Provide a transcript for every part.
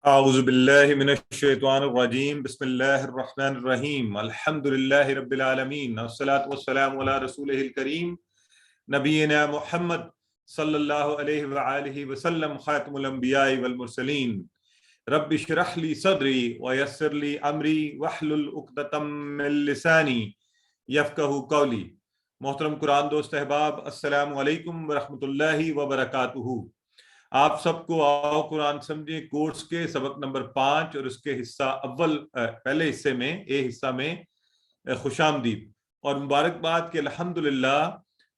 اعوذ باللہ من الشیطان الرجیم بسم اللہ الرحمن الرحیم الحمدللہ رب العالمین والصلاة والسلام علی رسولہ الکریم نبینا محمد صلی اللہ علیہ وآلہ وسلم خاتم الانبیاء والمرسلین رب اشرح لی صدری ویسر لی امری واحلل عقدۃ من لسانی یفقہوا قولی۔ محترم قرآن دوست احباب، السلام علیکم ورحمۃ اللہ وبرکاتہ۔ آپ سب کو آؤ قرآن سمجھیں کورس کے سبق نمبر 5 اور اس کے حصہ اول پہلے حصے میں حصہ میں خوش آمدید اور مبارکباد کہ الحمدللہ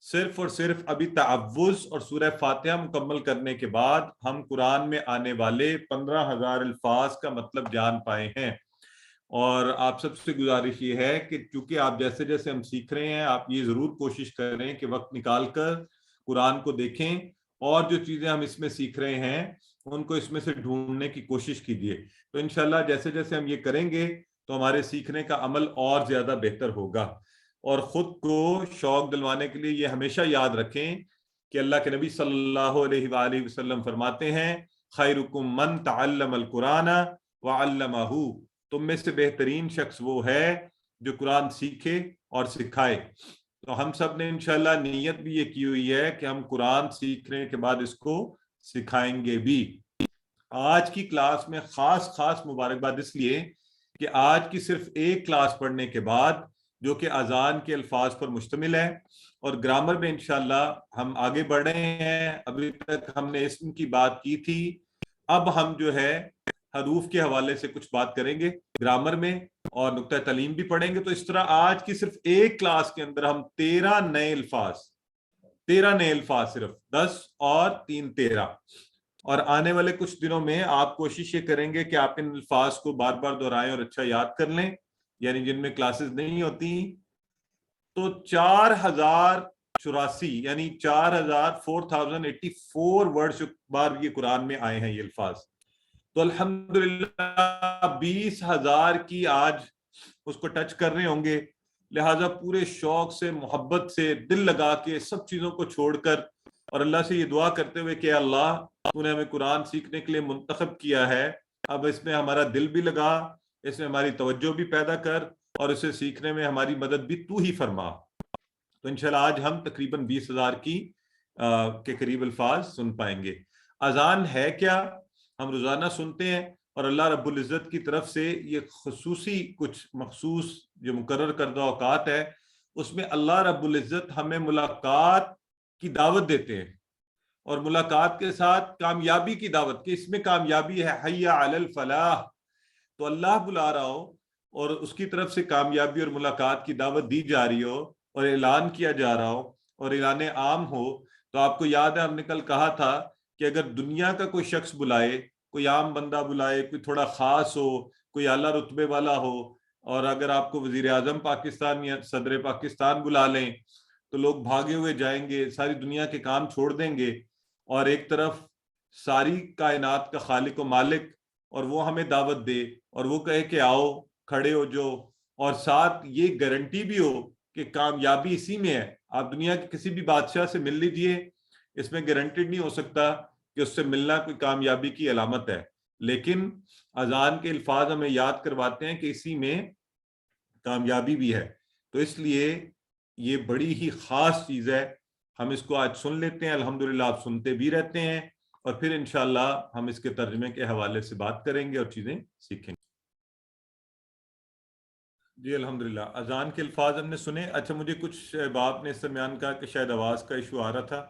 صرف اور صرف ابھی تعوذ اور سورہ فاتحہ مکمل کرنے کے بعد ہم قرآن میں آنے والے 15,000 الفاظ کا مطلب جان پائے ہیں۔ اور آپ سب سے گزارش یہ ہے کہ چونکہ آپ جیسے جیسے ہم سیکھ رہے ہیں، آپ یہ ضرور کوشش کریں کہ وقت نکال کر قرآن کو دیکھیں اور جو چیزیں ہم اس میں سیکھ رہے ہیں ان کو اس میں سے ڈھونڈنے کی کوشش کیجیے۔ تو انشاءاللہ جیسے جیسے ہم یہ کریں گے تو ہمارے سیکھنے کا عمل اور زیادہ بہتر ہوگا۔ اور خود کو شوق دلوانے کے لیے یہ ہمیشہ یاد رکھیں کہ اللہ کے نبی صلی اللہ علیہ وآلہ وسلم فرماتے ہیں خیرکم من تعلم القرآن وعلمہ، تم میں سے بہترین شخص وہ ہے جو قرآن سیکھے اور سکھائے۔ تو ہم سب نے انشاءاللہ نیت بھی یہ کی ہوئی ہے کہ ہم قرآن سیکھنے کے بعد اس کو سکھائیں گے بھی۔ آج کی کلاس میں خاص مبارکباد اس لیے کہ آج کی صرف ایک کلاس پڑھنے کے بعد جو کہ اذان کے الفاظ پر مشتمل ہے اور گرامر میں انشاءاللہ ہم آگے بڑھ رہے ہیں۔ ابھی تک ہم نے اسم کی بات کی تھی، اب ہم جو ہے حروف کے حوالے سے کچھ بات کریں گے گرامر میں اور نقطہ تعلیم بھی پڑھیں گے۔ تو اس طرح آج کی صرف ایک کلاس کے اندر ہم 13 نئے الفاظ صرف 10 اور 3 13، اور آنے والے کچھ دنوں میں آپ کوشش یہ کریں گے کہ آپ ان الفاظ کو بار بار دہرائیں اور اچھا یاد کر لیں، یعنی جن میں کلاسز نہیں ہوتی۔ تو 4084 یعنی 4084 ورڈز بار یہ قرآن میں آئے ہیں یہ الفاظ۔ تو الحمدللہ 20,000 کی آج اس کو ٹچ کر رہے ہوں گے، لہٰذا پورے شوق سے محبت سے دل لگا کے سب چیزوں کو چھوڑ کر اور اللہ سے یہ دعا کرتے ہوئے کہ اللہ تو نے ہمیں قرآن سیکھنے کے لیے منتخب کیا ہے، اب اس میں ہمارا دل بھی لگا، اس میں ہماری توجہ بھی پیدا کر اور اسے سیکھنے میں ہماری مدد بھی تو ہی فرما۔ تو انشاءاللہ آج ہم تقریباً 20,000 کے قریب الفاظ سن پائیں گے۔ اذان ہے کیا؟ ہم روزانہ سنتے ہیں اور اللہ رب العزت کی طرف سے یہ خصوصی کچھ مخصوص جو مقرر کردہ اوقات ہے، اس میں اللہ رب العزت ہمیں ملاقات کی دعوت دیتے ہیں اور ملاقات کے ساتھ کامیابی کی دعوت، کہ اس میں کامیابی ہے، حی علی الفلاح۔ تو اللہ بلا رہا ہو اور اس کی طرف سے کامیابی اور ملاقات کی دعوت دی جا رہی ہو اور اعلان کیا جا رہا ہو اور اعلان عام ہو، تو آپ کو یاد ہے ہم نے کل کہا تھا کہ اگر دنیا کا کوئی شخص بلائے، کوئی عام بندہ بلائے، کوئی تھوڑا خاص ہو، کوئی اعلیٰ رتبے والا ہو، اور اگر آپ کو وزیر اعظم پاکستان یا صدر پاکستان بلا لیں تو لوگ بھاگے ہوئے جائیں گے، ساری دنیا کے کام چھوڑ دیں گے، اور ایک طرف ساری کائنات کا خالق و مالک اور وہ ہمیں دعوت دے اور وہ کہے کہ آؤ کھڑے ہو جو، اور ساتھ یہ گارنٹی بھی ہو کہ کامیابی اسی میں ہے۔ آپ دنیا کے کسی بھی بادشاہ سے مل لیجئے، اس میں گارنٹیڈ نہیں ہو سکتا کہ اس سے ملنا کوئی کامیابی کی علامت ہے، لیکن اذان کے الفاظ ہمیں یاد کرواتے ہیں کہ اسی میں کامیابی بھی ہے۔ تو اس لیے یہ بڑی ہی خاص چیز ہے، ہم اس کو آج سن لیتے ہیں، الحمدللہ آپ سنتے بھی رہتے ہیں، اور پھر انشاءاللہ ہم اس کے ترجمے کے حوالے سے بات کریں گے اور چیزیں سیکھیں گے۔ جی الحمدللہ اذان کے الفاظ ہم نے سنے۔ اچھا مجھے کچھ باپ نے اس درمیان کہا کہ شاید آواز کا ایشو آ رہا تھا،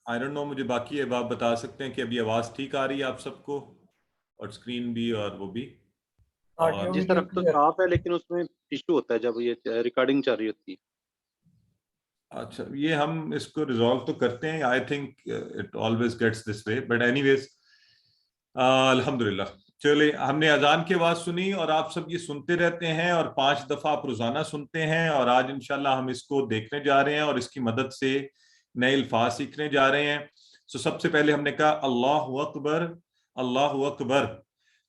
آئی ڈونٹ نو، مجھے باقی احباب بتا سکتے ہیں کہ ابھی آواز ٹھیک آ رہی ہے آپ سب کو، اور اسکرین بھی اور وہ بھی؟ اور جی سر اب تو صاف ہے، لیکن اس میں ایشو ہوتا ہے جب یہ ریکارڈنگ چل رہی ہوتی ہے۔ اچھا یہ ہم اس کو ریزالو تو کرتے ہیں، I think it always gets this way, but anyways الحمدللہ۔ چلے ہم نے اذان کی آواز سنی اور آپ سب یہ سنتے رہتے ہیں اور 5 دفعہ آپ روزانہ سنتے ہیں، اور آج انشاءاللہ ہم اس کو دیکھنے جا رہے ہیں اور اس کی مدد سے نئے الفاظ سیکھنے جا رہے ہیں۔ سب سے پہلے ہم نے کہا اللہ اکبر، اللہ اکبر،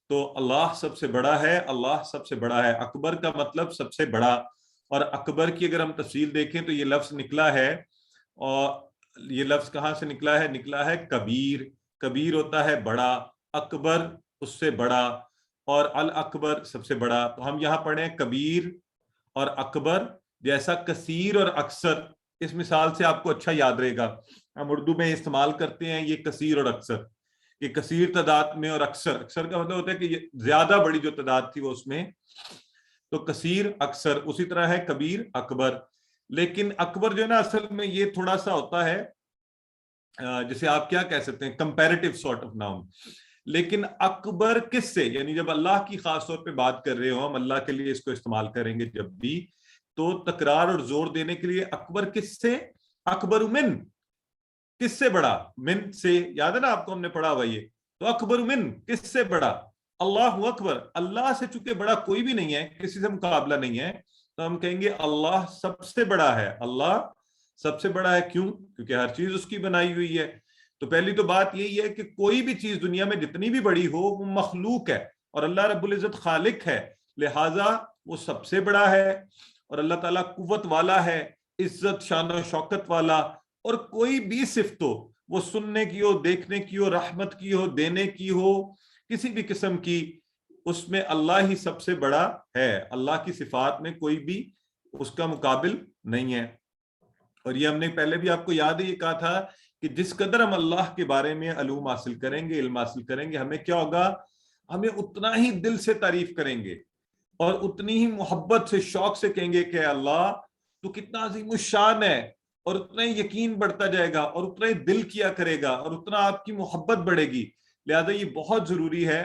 تو اللہ سب سے بڑا ہے، اللہ سب سے بڑا ہے۔ اکبر کا مطلب سب سے بڑا، اور اکبر کی اگر ہم تفصیل دیکھیں تو یہ لفظ نکلا ہے، اور یہ لفظ کہاں سے نکلا ہے؟ نکلا ہے کبیر کبیر ہوتا ہے بڑا، اکبر اس سے بڑا، اور الاکبر سب سے بڑا. تو ہم یہاں پڑھیں کبیر اور اکبر، جیسا کثیر اور اکثر. اس مثال سے آپ کو اچھا یاد رہے گا. ہم اردو میں استعمال کرتے ہیں یہ کثیر اور اکثر، یہ کثیر تعداد میں، اور اکثر کا مطلب ہوتا ہے کہ یہ زیادہ بڑی جو تعداد تھی وہ اس میں. تو کثیر اکثر اسی طرح ہے کبیر اکبر. لیکن اکبر جو ہے نا اصل میں یہ تھوڑا سا ہوتا ہے جسے آپ کیا کہہ سکتے ہیں کمپیریٹیو سارٹ آف ناؤن. لیکن اکبر کس سے، یعنی جب اللہ کی خاص طور پہ بات کر رہے ہو ہم، اللہ کے لیے اس کو استعمال کریں گے جب بھی، تو تکرار اور زور دینے کے لیے اکبر کس سے، اکبر من، کس سے بڑا، من سے، یاد ہے نا آپ کو ہم نے پڑھا ہوا یہ. تو اکبر من کس سے بڑا، اللہ اکبر، اللہ سے چونکہ بڑا کوئی بھی نہیں ہے، کسی سے مقابلہ نہیں ہے، تو ہم کہیں گے اللہ سب سے بڑا ہے. اللہ سب سے بڑا ہے، کیوں؟ کیونکہ ہر چیز اس کی بنائی ہوئی ہے. تو پہلی تو بات یہی ہے کہ کوئی بھی چیز دنیا میں جتنی بھی بڑی ہو وہ مخلوق ہے، اور اللہ رب العزت خالق ہے، لہٰذا وہ سب سے بڑا ہے. اور اللہ تعالیٰ قوت والا ہے، عزت شان و شوکت والا. اور کوئی بھی صفت ہو، وہ سننے کی ہو، دیکھنے کی ہو، رحمت کی ہو، دینے کی ہو، کسی بھی قسم کی، اس میں اللہ ہی سب سے بڑا ہے. اللہ کی صفات میں کوئی بھی اس کا مقابل نہیں ہے. اور یہ ہم نے پہلے بھی آپ کو یاد ہے یہ کہا تھا کہ جس قدر ہم اللہ کے بارے میں علوم حاصل کریں گے، علم حاصل کریں گے، ہمیں کیا ہوگا، ہمیں اتنا ہی دل سے تعریف کریں گے، اور اتنی ہی محبت سے، شوق سے کہیں گے کہ اللہ تو کتنا عظیم الشان ہے، اور اتنا ہی یقین بڑھتا جائے گا، اور اتنا ہی دل کیا کرے گا، اور اتنا آپ کی محبت بڑھے گی. لہذا یہ بہت ضروری ہے.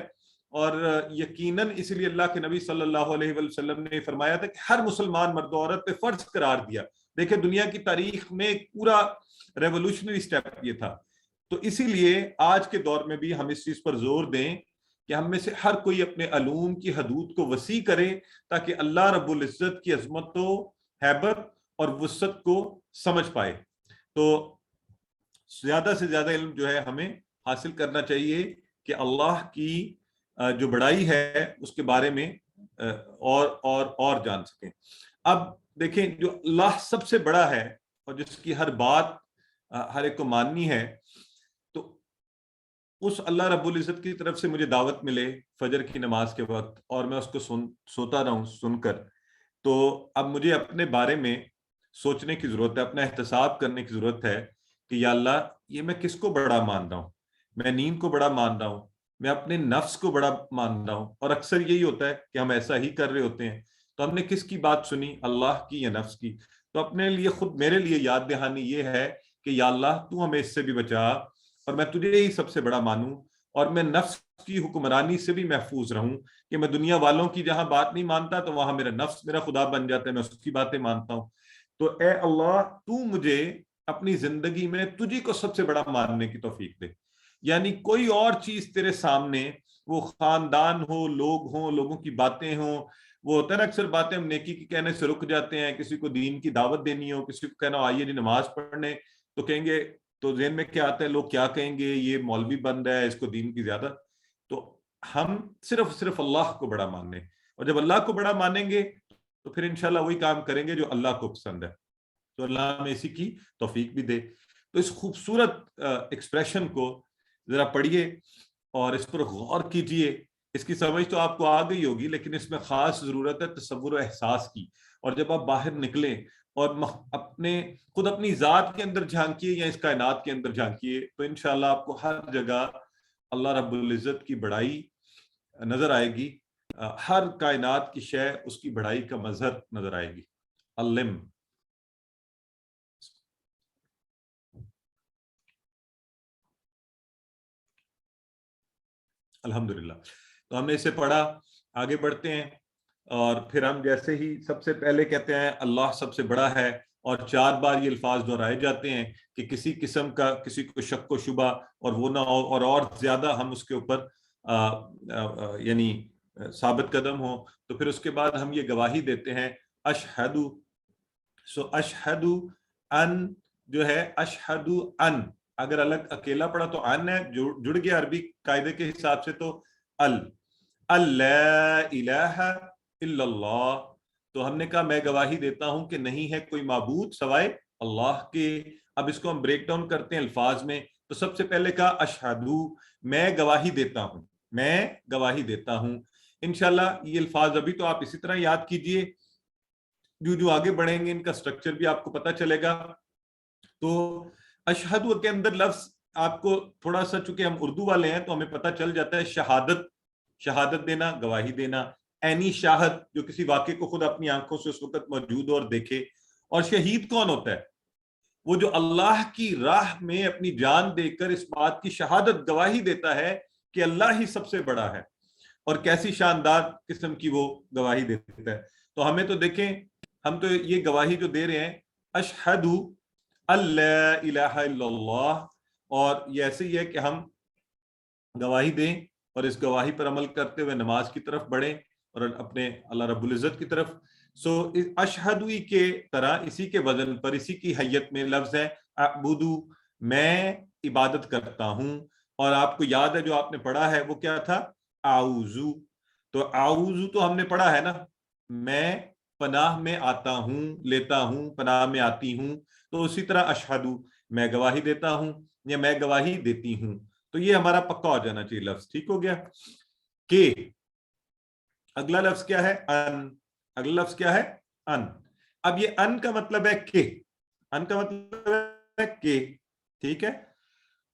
اور یقیناً اسی لیے اللہ کے نبی صلی اللہ علیہ وسلم نے فرمایا تھا کہ ہر مسلمان مرد و عورت پہ فرض قرار دیا. دیکھیں دنیا کی تاریخ میں ایک پورا ریولوشنری سٹیپ یہ تھا. تو اسی لیے آج کے دور میں بھی ہم اس چیز پر زور دیں کہ ہم میں سے ہر کوئی اپنے علوم کی حدود کو وسیع کرے، تاکہ اللہ رب العزت کی عظمت و ہیبت اور وسعت کو سمجھ پائے. تو زیادہ سے زیادہ علم جو ہے ہمیں حاصل کرنا چاہیے کہ اللہ کی جو بڑائی ہے اس کے بارے میں اور جان سکیں. اب دیکھیں جو اللہ سب سے بڑا ہے اور جس کی ہر بات ہر ایک کو ماننی ہے، تو اس اللہ رب العزت کی طرف سے مجھے دعوت ملے فجر کی نماز کے وقت، اور میں اس کو سوتا رہوں سن کر، تو اب مجھے اپنے بارے میں سوچنے کی ضرورت ہے، اپنا احتساب کرنے کی ضرورت ہے کہ یا اللہ یہ میں کس کو بڑا مان رہا ہوں. میں نیند کو بڑا مان رہا ہوں، میں اپنے نفس کو بڑا مان رہا ہوں. اور اکثر یہی ہوتا ہے کہ ہم ایسا ہی کر رہے ہوتے ہیں. تو ہم نے کس کی بات سنی، اللہ کی یا نفس کی؟ تو اپنے لیے خود میرے لیے یاد دہانی یہ ہے کہ یا اللہ تو ہمیں اس سے بھی بچا، اور میں تجھے ہی سب سے بڑا مانوں، اور میں نفس کی حکمرانی سے بھی محفوظ رہوں کہ میں دنیا والوں کی جہاں بات نہیں مانتا تو وہاں میرا نفس میرا خدا بن جاتا ہے، میں اس کی باتیں مانتا ہوں. تو اے اللہ تو مجھے اپنی زندگی میں تجھی کو سب سے بڑا ماننے کی توفیق دے. یعنی کوئی اور چیز تیرے سامنے، وہ خاندان ہو، لوگ ہوں، لوگوں کی باتیں ہوں، وہ ہوتا ہے نا اکثر باتیں ہم نیکی کی کہنے سے رک جاتے ہیں. کسی کو دین کی دعوت دینی ہو، کسی کو کہنا آئیے جی نماز پڑھنے، تو کہیں گے، تو ذہن میں کیا آتا ہے، لوگ کیا کہیں گے، یہ مولوی بن رہا ہے، اس کو دین کی زیادہ. تو ہم صرف اللہ کو بڑا ماننے، اور جب اللہ کو بڑا مانیں گے تو پھر انشاءاللہ وہی کام کریں گے جو اللہ کو پسند ہے. تو اللہ ہمیں اسی کی توفیق بھی دے. تو اس خوبصورت ایکسپریشن کو ذرا پڑھیے اور اس پر غور کیجئے. اس کی سمجھ تو آپ کو آ گئی ہوگی، لیکن اس میں خاص ضرورت ہے تصور و احساس کی. اور جب آپ باہر نکلیں اور خود اپنی ذات کے اندر جھانکیے یا اس کائنات کے اندر جھانکیے، تو انشاءاللہ آپ کو ہر جگہ اللہ رب العزت کی بڑائی نظر آئے گی. ہر کائنات کی شے اس کی بڑائی کا مظہر نظر آئے گی. علم. الحمدللہ. تو ہم نے اسے پڑھا، آگے بڑھتے ہیں. اور پھر ہم جیسے ہی سب سے پہلے کہتے ہیں اللہ سب سے بڑا ہے، اور 4 بار یہ الفاظ دہرائے جاتے ہیں کہ کسی قسم کا کسی کو شک و شبہ اور وہ نہ ہو، اور زیادہ ہم اس کے اوپر یعنی ثابت قدم ہو. تو پھر اس کے بعد ہم یہ گواہی دیتے ہیں اشہد. سو اشہد ان جو ہے، اشہد ان اگر الگ اکیلا پڑھا تو ان ہے، جڑ گیا عربی قاعدے کے حساب سے تو اللہ الہ الا اللہ. تو ہم نے کہا میں گواہی دیتا ہوں کہ نہیں ہے کوئی معبود سوائے اللہ کے. اب اس کو ہم بریک ڈاؤن کرتے ہیں الفاظ میں. تو سب سے پہلے کہا اشہدو، میں گواہی دیتا ہوں، میں گواہی دیتا ہوں. انشاءاللہ یہ الفاظ ابھی تو آپ اسی طرح یاد کیجئے، جو آگے بڑھیں گے ان کا سٹرکچر بھی آپ کو پتا چلے گا. تو اشہدو کے اندر لفظ آپ کو تھوڑا سا، چونکہ ہم اردو والے ہیں تو ہمیں پتا چل جاتا ہے شہادت، شہادت دینا، گواہی دینا. عینی شاہد، جو کسی واقعے کو خود اپنی آنکھوں سے اس وقت موجود ہو اور دیکھے. اور شہید کون ہوتا ہے؟ وہ جو اللہ کی راہ میں اپنی جان دے کر اس بات کی شہادت، گواہی دیتا ہے کہ اللہ ہی سب سے بڑا ہے. اور کیسی شاندار قسم کی وہ گواہی دیتا ہے. تو ہمیں تو دیکھیں، ہم تو یہ گواہی جو دے رہے ہیں اشہد اللہ الہ الا اللہ، اور یہ ایسے ہی ہے کہ ہم گواہی دیں اور اس گواہی پر عمل کرتے ہوئے نماز کی طرف بڑھیں اور اپنے اللہ رب العزت کی طرف. سو اشہدوی کے طرح اسی کے وزن پر، اسی کی حیت میں لفظ ہے اعبدو، میں عبادت کرتا ہوں. اور آپ کو یاد ہے جو آپ نے پڑھا ہے وہ کیا تھا؟ اعوذو. تو اعوذو تو ہم نے پڑھا ہے نا، میں پناہ میں آتا ہوں، لیتا ہوں، پناہ میں آتی ہوں. تو اسی طرح اشہدو، میں گواہی دیتا ہوں یا میں گواہی دیتی ہوں. تو یہ ہمارا پکا ہو جانا چاہیے لفظ. ٹھیک ہو گیا؟ کہ اگلا لفظ کیا ہے؟ ان. اگلا لفظ کیا ہے؟ ان. اب یہ ان کا مطلب ہے کہ، ان کا مطلب ہے کہ، ٹھیک ہے.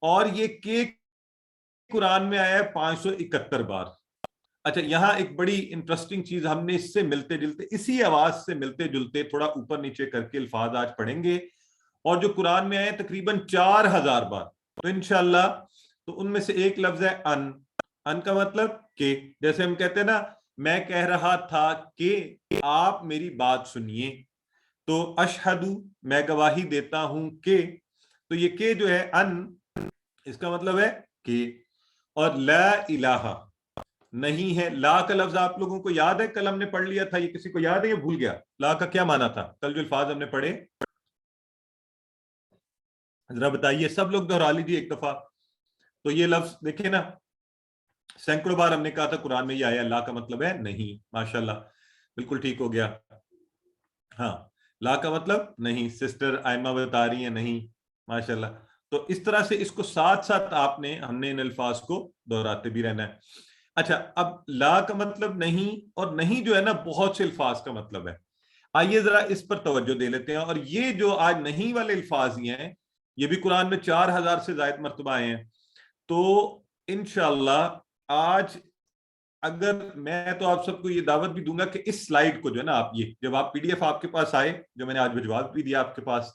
اور یہ کہ قرآن میں آیا ہے 571 بار. اچھا، یہاں ایک بڑی انٹرسٹنگ چیز ہم نے اس سے ملتے جلتے، اسی آواز سے ملتے جلتے تھوڑا اوپر نیچے کر کے الفاظ آج پڑھیں گے، اور جو قرآن میں آئے تقریباً 4000 بار. تو انشاءاللہ تو ان میں سے ایک لفظ ہے ان. ان کا مطلب کہ، جیسے ہم کہتے ہیں نا، میں کہہ رہا تھا کہ آپ میری بات سنیے. تو اشہدو، میں گواہی دیتا ہوں کہ، تو یہ کہ جو ہے ان، اس کا مطلب ہے کہ. اور لا الہ، نہیں ہے. لا کا لفظ آپ لوگوں کو یاد ہے؟ کل ہم نے پڑھ لیا تھا، یہ کسی کو یاد ہے یا بھول گیا؟ لا کا کیا معنی تھا کل جو الفاظ ہم نے پڑھے؟ ذرا بتائیے، سب لوگ دہرا لیجیے ایک دفعہ. تو یہ لفظ دیکھیں نا، سینکڑوں بار ہم نے کہا تھا قرآن میں یہ آیا. لا کا مطلب ہے نہیں. ماشاءاللہ، بالکل ٹھیک ہو گیا. ہاں، لا کا مطلب نہیں. سسٹر آئمہ بتا رہی ہیں نہیں. ماشاءاللہ. تو اس طرح سے اس کو ساتھ ساتھ آپ نے، ہم نے ان الفاظ کو دہراتے بھی رہنا ہے. اچھا، اب لا کا مطلب نہیں، اور نہیں جو ہے نا بہت سے الفاظ کا مطلب ہے. آئیے ذرا اس پر توجہ دے لیتے ہیں. اور یہ جو آج نہیں والے الفاظ ہی ہیں، یہ بھی قرآن میں 4000 سے زائد مرتبہ آئے ہیں. تو انشاءاللہ آج اگر میں تو آپ سب کو یہ دعوت بھی دوں گا کہ اس سلائیڈ کو جو ہے نا، آپ یہ جب آپ پی ڈی ایف آپ کے پاس آئے، جو میں نے آج بھجوا بھی دیا آپ کے پاس،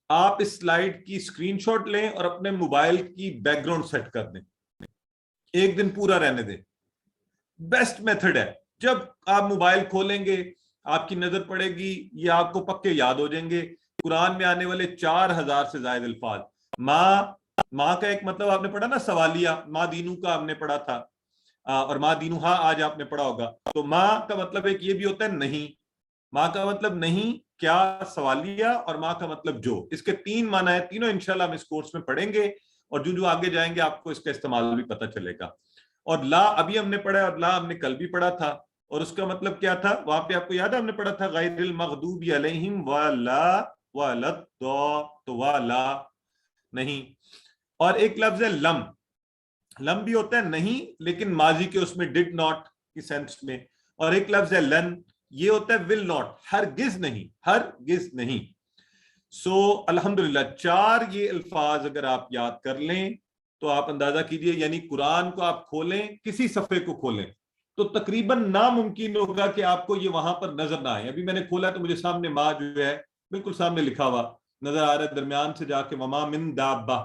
آپ اس سلائیڈ کی اسکرین شاٹ لیں اور اپنے موبائل کی بیک گراؤنڈ سیٹ کر دیں. ایک دن پورا رہنے دیں. بیسٹ میتھڈ ہے. جب آپ موبائل کھولیں گے، آپ کی نظر پڑے گی، یہ آپ کو پکے یاد ہو جائیں گے. قرآن میں آنے والے 4000 سے زائد الفاظ. ماں کا ایک مطلب آپ نے پڑھا نا، سوالیہ. ماں دینو کا ہم نے پڑھا تھا، اور ماں دینو ہاں آج آپ نے پڑھا ہوگا. تو ماں کا مطلب ایک یہ بھی ہوتا ہے نہیں. ماں کا مطلب نہیں، کیا، سوالیہ، اور ماں کا مطلب جو. اس کے 3 معنی ہیں. تینوں انشاءاللہ ہم اس کورس میں پڑھیں گے، اور جو آگے جائیں گے آپ کو اس کا استعمال بھی پتہ چلے گا. اور لا ابھی ہم نے پڑھا ہے، اور لا ہم نے کل بھی پڑھا تھا. اور اس کا مطلب کیا تھا وہاں پہ آپ کو یاد ہے؟ ہم نے پڑھا تھا غیر المغضوب علیہم ولا تو ولا نہیں. اور ایک لفظ ہے لم. لم بھی ہوتا ہے نہیں، لیکن ماضی کے اس میں ڈڈ ناٹ کی سینس میں. اور ایک لفظ ہے لن، یہ ہوتا ہے ول ناٹ، ہرگز نہیں، ہرگز نہیں. سو الحمدللہ 4 یہ الفاظ اگر آپ یاد کر لیں تو آپ اندازہ کیجئے، یعنی قرآن کو آپ کھولیں، کسی صفحے کو کھولیں تو تقریباً ناممکن ہوگا کہ آپ کو یہ وہاں پر نظر نہ آئے. ابھی میں نے کھولا تو مجھے سامنے ماں جو ہے بالکل سامنے لکھا ہوا نظر آ رہا ہے. درمیان سے جا کے وما من دابہ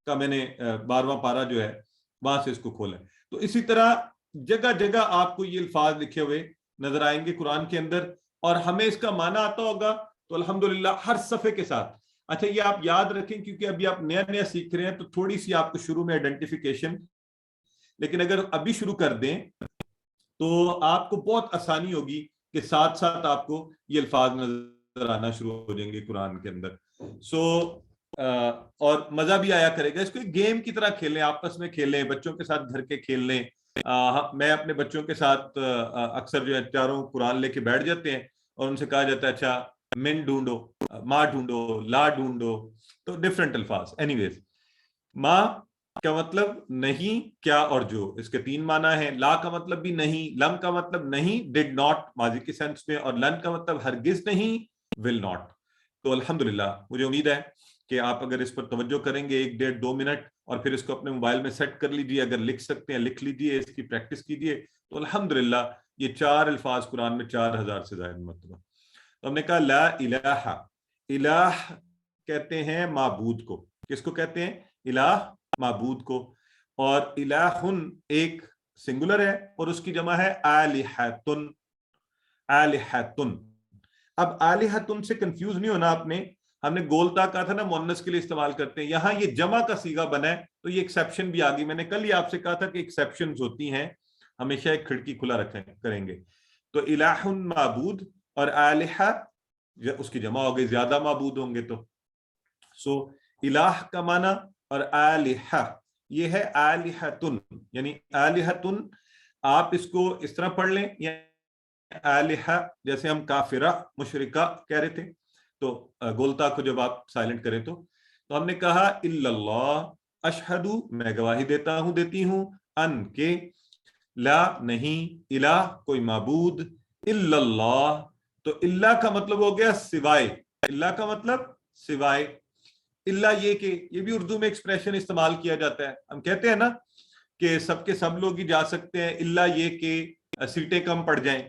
کا میں نے 12واں پارہ جو ہے وہاں سے اس کو کھولا. تو اسی طرح جگہ جگہ آپ کو یہ الفاظ لکھے ہوئے نظر آئیں گے قرآن کے اندر، اور ہمیں اس کا معنی آتا ہوگا تو الحمدللہ ہر صفحے کے ساتھ. اچھا، یہ آپ یاد رکھیں کیونکہ ابھی آپ نیا نیا سیکھ رہے ہیں تو تھوڑی سی آپ کو شروع میں آئیڈینٹیفیکیشن، لیکن اگر ابھی شروع کر دیں تو آپ کو بہت آسانی ہوگی کہ ساتھ ساتھ آپ کو یہ الفاظ نظر آنا شروع ہو جائیں گے قرآن کے اندر. اور مزہ بھی آیا کرے گا. اس کو ایک گیم کی طرح کھیلیں، آپس میں کھیلیں، بچوں کے ساتھ گھر کے کھیل لیں. میں اپنے بچوں کے ساتھ اکثر جو ہے چاروں قرآن لے کے بیٹھ جاتے ہیں اور ان سے کہا جاتا ہے اچھا من ڈھونڈو، ماں ڈھونڈو، لا ڈھونڈو، تو ڈفرنٹ الفاظ. اینی ویز ما کا مطلب نہیں، کیا اور جو، اس کے 3 معنی ہیں. لا کا مطلب بھی نہیں، لم کا مطلب نہیں ڈڈ ناٹ ماضی کے سینس میں، اور لن کا مطلب ہرگز نہیں ول ناٹ. تو الحمدللہ مجھے امید ہے کہ آپ اگر اس پر توجہ کریں گے 1 ڈیڑھ 2 منٹ اور پھر اس کو اپنے موبائل میں سیٹ کر لیجئے، اگر لکھ سکتے ہیں لکھ لیجئے، اس کی پریکٹس کیجئے، تو الحمدللہ یہ 4 الفاظ قرآن میں 4000 سے زائد مرتبہ. تو ہم نے کہا لا الہ، الہ کہتے ہیں معبود کو. کس کو کہتے ہیں؟ الہ، معبود کو. اور الہن ایک سنگولر ہے اور اس کی جمع ہے آلہتن. آلہتن. اب آلہتن سے کنفیوز نہیں ہونا آپ نے، ہم نے گولتا کہا تھا نا مؤنث کے لیے استعمال کرتے ہیں، یہاں یہ جمع کا صیغہ بنا ہے تو یہ ایکسیپشن بھی آ گئی. میں نے کل ہی آپ سے کہا تھا کہ ایکسیپشنز ہوتی ہیں، ہمیشہ ایک کھڑکی کھلا کریں گے. تو الہن معبود اور آلہہ اس کی جمع ہو گئی، زیادہ معبود ہوں گے تو. سو الہ کا معنی اور آلہہ یہ ہے آلہتن، یعنی آلہتن آپ اس کو اس طرح پڑھ لیں، آلہہ جیسے ہم کافرہ مشرکہ کہہ رہے تھے تو گولتا کو جب آپ سائلنٹ کریں تو ہم نے کہا الا اللہ، اشہد میں گواہی دیتا ہوں دیتی ہوں، ان کے، لا نہیں، الہ کوئی معبود، الا اللہ تو اللہ کا مطلب ہو گیا سوائے، اللہ کا مطلب سوائے. اللہ یہ کہ یہ بھی اردو میں ایکسپریشن استعمال کیا جاتا ہے، ہم کہتے ہیں نا کہ سب کے سب لوگ ہی جا سکتے ہیں، اللہ یہ کہ سیٹیں کم پڑ جائیں.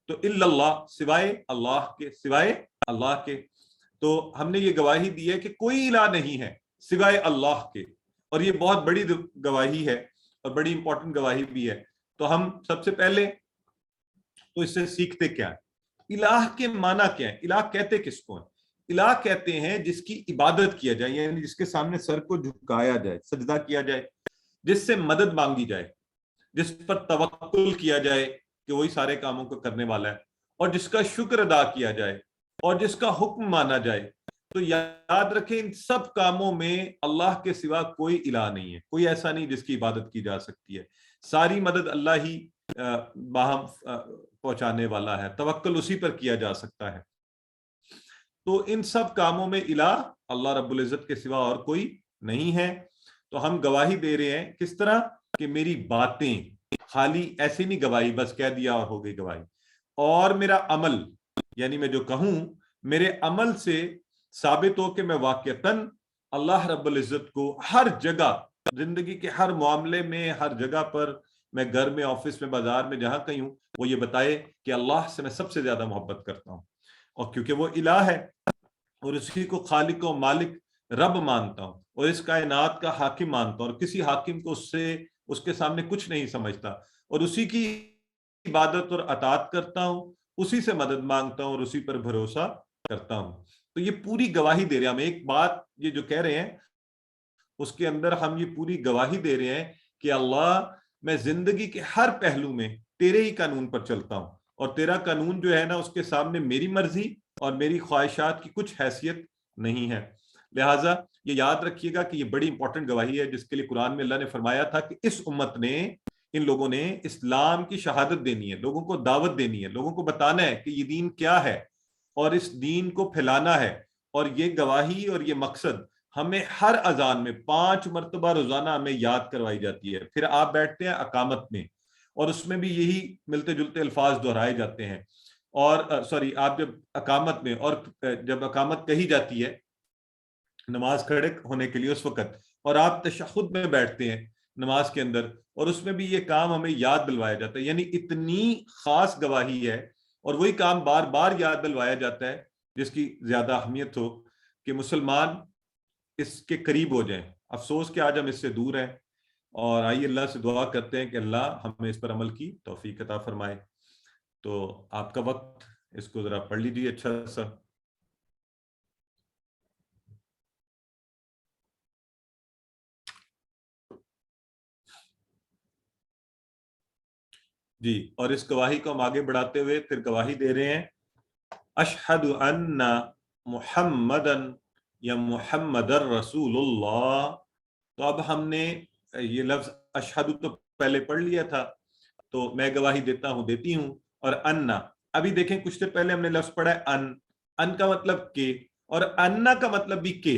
تو الا اللہ سوائے اللہ کے، سوائے اللہ کے. تو ہم نے یہ گواہی دی ہے کہ کوئی الہ نہیں ہے سوائے اللہ کے، اور یہ بہت بڑی گواہی ہے اور بڑی امپورٹنٹ گواہی بھی ہے. تو ہم سب سے پہلے تو اس سے سیکھتے کیا ہے؟ الہ کے معنی کیا ہے؟ الہ کہتے کس کو ہیں؟ الہ کہتے ہیں جس کی عبادت کیا جائے، یعنی جس کے سامنے سر کو جھکایا جائے، سجدہ کیا جائے، جس سے مدد مانگی جائے، جس پر توکل کیا جائے کہ وہی سارے کاموں کو کرنے والا ہے، اور جس کا شکر ادا کیا جائے اور جس کا حکم مانا جائے. تو یاد رکھیں ان سب کاموں میں اللہ کے سوا کوئی الہ نہیں ہے، کوئی ایسا نہیں جس کی عبادت کی جا سکتی ہے. ساری مدد اللہ ہی باہم پہنچانے والا ہے، توکل اسی پر کیا جا سکتا ہے. تو ان سب کاموں میں الہ اللہ رب العزت کے سوا اور کوئی نہیں ہے. تو ہم گواہی دے رہے ہیں کس طرح کہ میری باتیں، خالی ایسے نہیں گواہی بس کہہ دیا اور ہو گئی گواہی، اور میرا عمل، یعنی میں جو کہوں میرے عمل سے ثابت ہو کہ میں واقعتاً اللہ رب العزت کو ہر جگہ، زندگی کے ہر معاملے میں، ہر جگہ پر، میں گھر میں، آفس میں، بازار میں، جہاں کہیں ہوں، وہ یہ بتائے کہ اللہ سے میں سب سے زیادہ محبت کرتا ہوں، اور کیونکہ وہ الہ ہے اور اسی کو خالق و مالک رب مانتا ہوں اور اس کائنات کا حاکم مانتا ہوں، اور کسی حاکم کو اس کے سامنے کچھ نہیں سمجھتا، اور اسی کی عبادت اور اطاعت کرتا ہوں، اسی سے مدد مانگتا ہوں اور اسی پر بھروسہ کرتا ہوں. تو یہ پوری گواہی دے رہے ہیں ہم. ایک بات یہ جو کہہ رہے ہیں اس کے اندر ہم یہ پوری گواہی دے رہے ہیں کہ اللہ میں زندگی کے ہر پہلو میں تیرے ہی قانون پر چلتا ہوں، اور تیرا قانون جو ہے نا اس کے سامنے میری مرضی اور میری خواہشات کی کچھ حیثیت نہیں ہے. لہٰذا یہ یاد رکھیے گا کہ یہ بڑی امپورٹنٹ گواہی ہے جس کے لیے قرآن میں اللہ نے فرمایا تھا کہ اس امت نے، ان لوگوں نے اسلام کی شہادت دینی ہے، لوگوں کو دعوت دینی ہے، لوگوں کو بتانا ہے کہ یہ دین کیا ہے اور اس دین کو پھیلانا ہے. اور یہ گواہی اور یہ مقصد ہمیں ہر اذان میں 5 مرتبہ روزانہ ہمیں یاد کروائی جاتی ہے. پھر آپ بیٹھتے ہیں اقامت میں اور اس میں بھی یہی ملتے جلتے الفاظ دہرائے جاتے ہیں. اور آپ جب اقامت میں، اور جب اقامت کہی جاتی ہے نماز کھڑے ہونے کے لیے اس وقت، اور آپ تشہد میں بیٹھتے ہیں نماز کے اندر، اور اس میں بھی یہ کام ہمیں یاد دلوایا جاتا ہے. یعنی اتنی خاص گواہی ہے اور وہی کام بار بار یاد دلوایا جاتا ہے جس کی زیادہ اہمیت ہو کہ مسلمان اس کے قریب ہو جائیں. افسوس کہ آج ہم اس سے دور ہیں، اور آئیے اللہ سے دعا کرتے ہیں کہ اللہ ہمیں اس پر عمل کی توفیق عطا فرمائے. تو آپ کا وقت، اس کو ذرا پڑھ لیجیے اچھا سا. جی، اور اس گواہی کو ہم آگے بڑھاتے ہوئے پھر گواہی دے رہے ہیں اشہد ان محمدن یا محمد الرسول اللہ. تو اب ہم نے یہ لفظ اشہد تو پہلے پڑھ لیا تھا، تو میں گواہی دیتا ہوں دیتی ہوں، اور انا ابھی دیکھیں کچھ دیر پہلے ہم نے لفظ پڑھا ہے ان کا مطلب کہ، اور انا کا مطلب بھی کہ.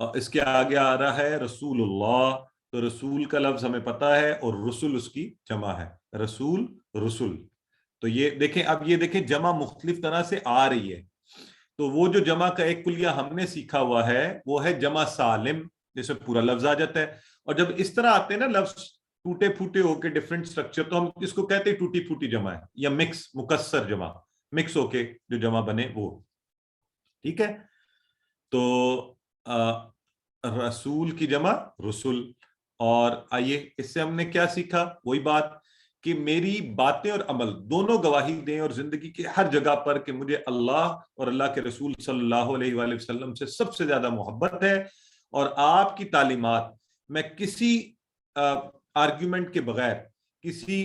اور اس کے آگے آ رہا ہے رسول اللہ، تو رسول کا لفظ ہمیں پتا ہے اور رسول اس کی جمع ہے، رسول رسول. تو یہ دیکھیں، اب یہ دیکھیں جمع مختلف طرح سے آ رہی ہے. تو وہ جو جمع کا ایک کلیہ ہم نے سیکھا ہوا ہے وہ ہے جمع سالم، جس میں پورا لفظ آ جاتا ہے. اور جب اس طرح آتے ہیں نا لفظ ٹوٹے پھوٹے ہو کے ڈفرینٹ سٹرکچر، تو ہم اس کو کہتے ہیں ٹوٹی پھوٹی جمع ہے یا مکس مکسر جمع، مکس ہو کے جو جمع بنے وہ. ٹھیک ہے، تو رسول کی جمع رسول. اور آئیے اس سے ہم نے کیا سیکھا، وہی بات کہ میری باتیں اور عمل دونوں گواہی دیں اور زندگی کی ہر جگہ پر کہ مجھے اللہ اور اللہ کے رسول صلی اللہ علیہ وآلہ وسلم سے سب سے زیادہ محبت ہے، اور آپ کی تعلیمات میں کسی آرگیومنٹ کے بغیر، کسی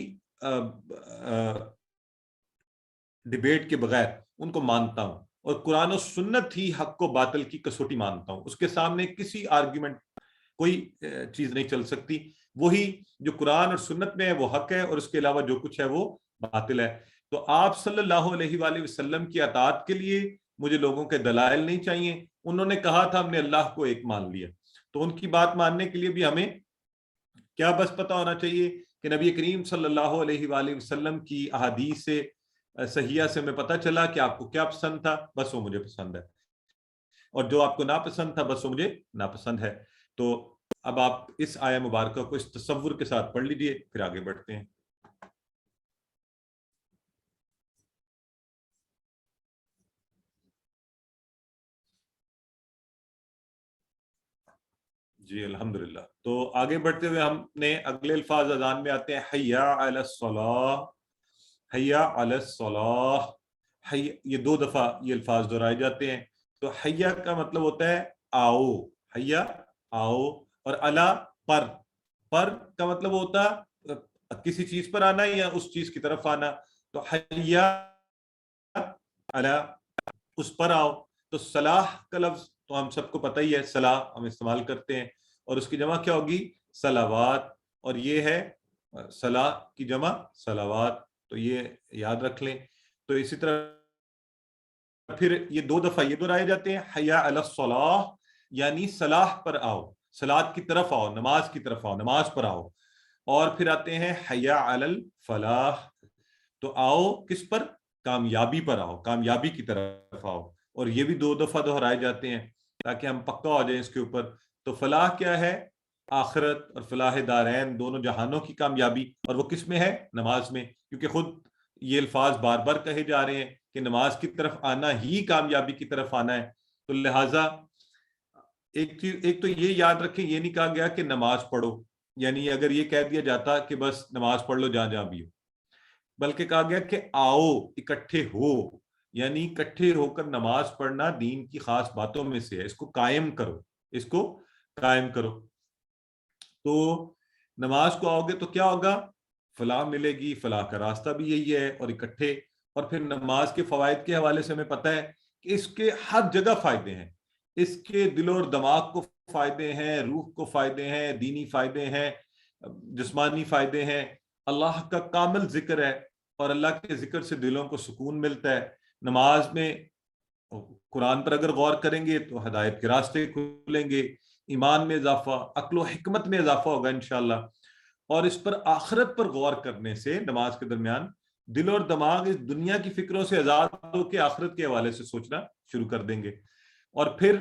ڈیبیٹ کے بغیر ان کو مانتا ہوں، اور قرآن و سنت ہی حق و باطل کی کسوٹی مانتا ہوں. اس کے سامنے کسی آرگیومنٹ کوئی چیز نہیں چل سکتی. وہی جو قرآن اور سنت میں ہے وہ حق ہے، اور اس کے علاوہ جو کچھ ہے وہ باطل ہے. تو آپ صلی اللہ علیہ وآلہ وسلم کی اطاعت کے لیے مجھے لوگوں کے دلائل نہیں چاہیے. انہوں نے کہا تھا ہم نے اللہ کو ایک مان لیا، تو ان کی بات ماننے کے لیے بھی ہمیں کیا بس پتہ ہونا چاہیے کہ نبی کریم صلی اللہ علیہ وآلہ وسلم کی احادیث سے صحیحہ سے ہمیں پتہ چلا کہ آپ کو کیا پسند تھا، بس وہ مجھے پسند ہے، اور جو آپ کو ناپسند تھا بس وہ مجھے ناپسند ہے. تو اب آپ اس آیہ مبارکہ کو اس تصور کے ساتھ پڑھ لیجئے، پھر آگے بڑھتے ہیں. جی الحمدللہ. تو آگے بڑھتے ہوئے ہم نے اگلے الفاظ اذان میں آتے ہیں حیا علی الصلاۃ، حیا علی الصلاۃ. یہ 2 دفعہ یہ الفاظ دہرائے جاتے ہیں. تو حیا کا مطلب ہوتا ہے آؤ، حیا آؤ، اور علی پر، پر کا مطلب ہوتا کسی چیز پر آنا یا اس چیز کی طرف آنا. تو حیا علی، اس پر آؤ. تو صلاح کا لفظ تو ہم سب کو پتہ ہی ہے، صلاح ہم استعمال کرتے ہیں، اور اس کی جمع کیا ہوگی، صلوات. اور یہ ہے صلاح کی جمع صلوات، تو یہ یاد رکھ لیں. تو اسی طرح پھر یہ 2 دفعہ یہ دہرائے جاتے ہیں حیا علی الصلاح، یعنی صلاح پر آؤ، صلاۃ کی طرف آؤ، نماز کی طرف آؤ، نماز پر آؤ. اور پھر آتے ہیں حیا علی الفلاح، تو آؤ کس پر، کامیابی پر آؤ، کامیابی کی طرف آؤ. اور یہ بھی 2 دفعہ دہرائے جاتے ہیں تاکہ ہم پکا ہو جائیں اس کے اوپر. تو فلاح کیا ہے، آخرت اور فلاح دارین، دونوں جہانوں کی کامیابی، اور وہ کس میں ہے، نماز میں. کیونکہ خود یہ الفاظ بار بار کہے جا رہے ہیں کہ نماز کی طرف آنا ہی کامیابی کی طرف آنا ہے. تو لہٰذا ایک تو یہ یاد رکھیں، یہ نہیں کہا گیا کہ نماز پڑھو، یعنی اگر یہ کہہ دیا جاتا کہ بس نماز پڑھ لو جہاں جہاں بھی ہو، بلکہ کہا گیا کہ آؤ اکٹھے ہو، یعنی اکٹھے ہو کر نماز پڑھنا دین کی خاص باتوں میں سے ہے. اس کو قائم کرو، اس کو قائم کرو. تو نماز کو آؤ گے تو کیا ہوگا، فلاح ملے گی. فلاح کا راستہ بھی یہی ہے، اور اکٹھے. اور پھر نماز کے فوائد کے حوالے سے ہمیں پتہ ہے کہ اس کے ہر جگہ فائدے ہیں. اس کے دل اور دماغ کو فائدے ہیں، روح کو فائدے ہیں، دینی فائدے ہیں، جسمانی فائدے ہیں. اللہ کا کامل ذکر ہے، اور اللہ کے ذکر سے دلوں کو سکون ملتا ہے. نماز میں قرآن پر اگر غور کریں گے تو ہدایت کے راستے کھلیں گے، ایمان میں اضافہ، عقل و حکمت میں اضافہ ہوگا انشاءاللہ. اور اس پر آخرت پر غور کرنے سے نماز کے درمیان دل اور دماغ اس دنیا کی فکروں سے آزاد ہو کے آخرت کے حوالے سے سوچنا شروع کر دیں گے. اور پھر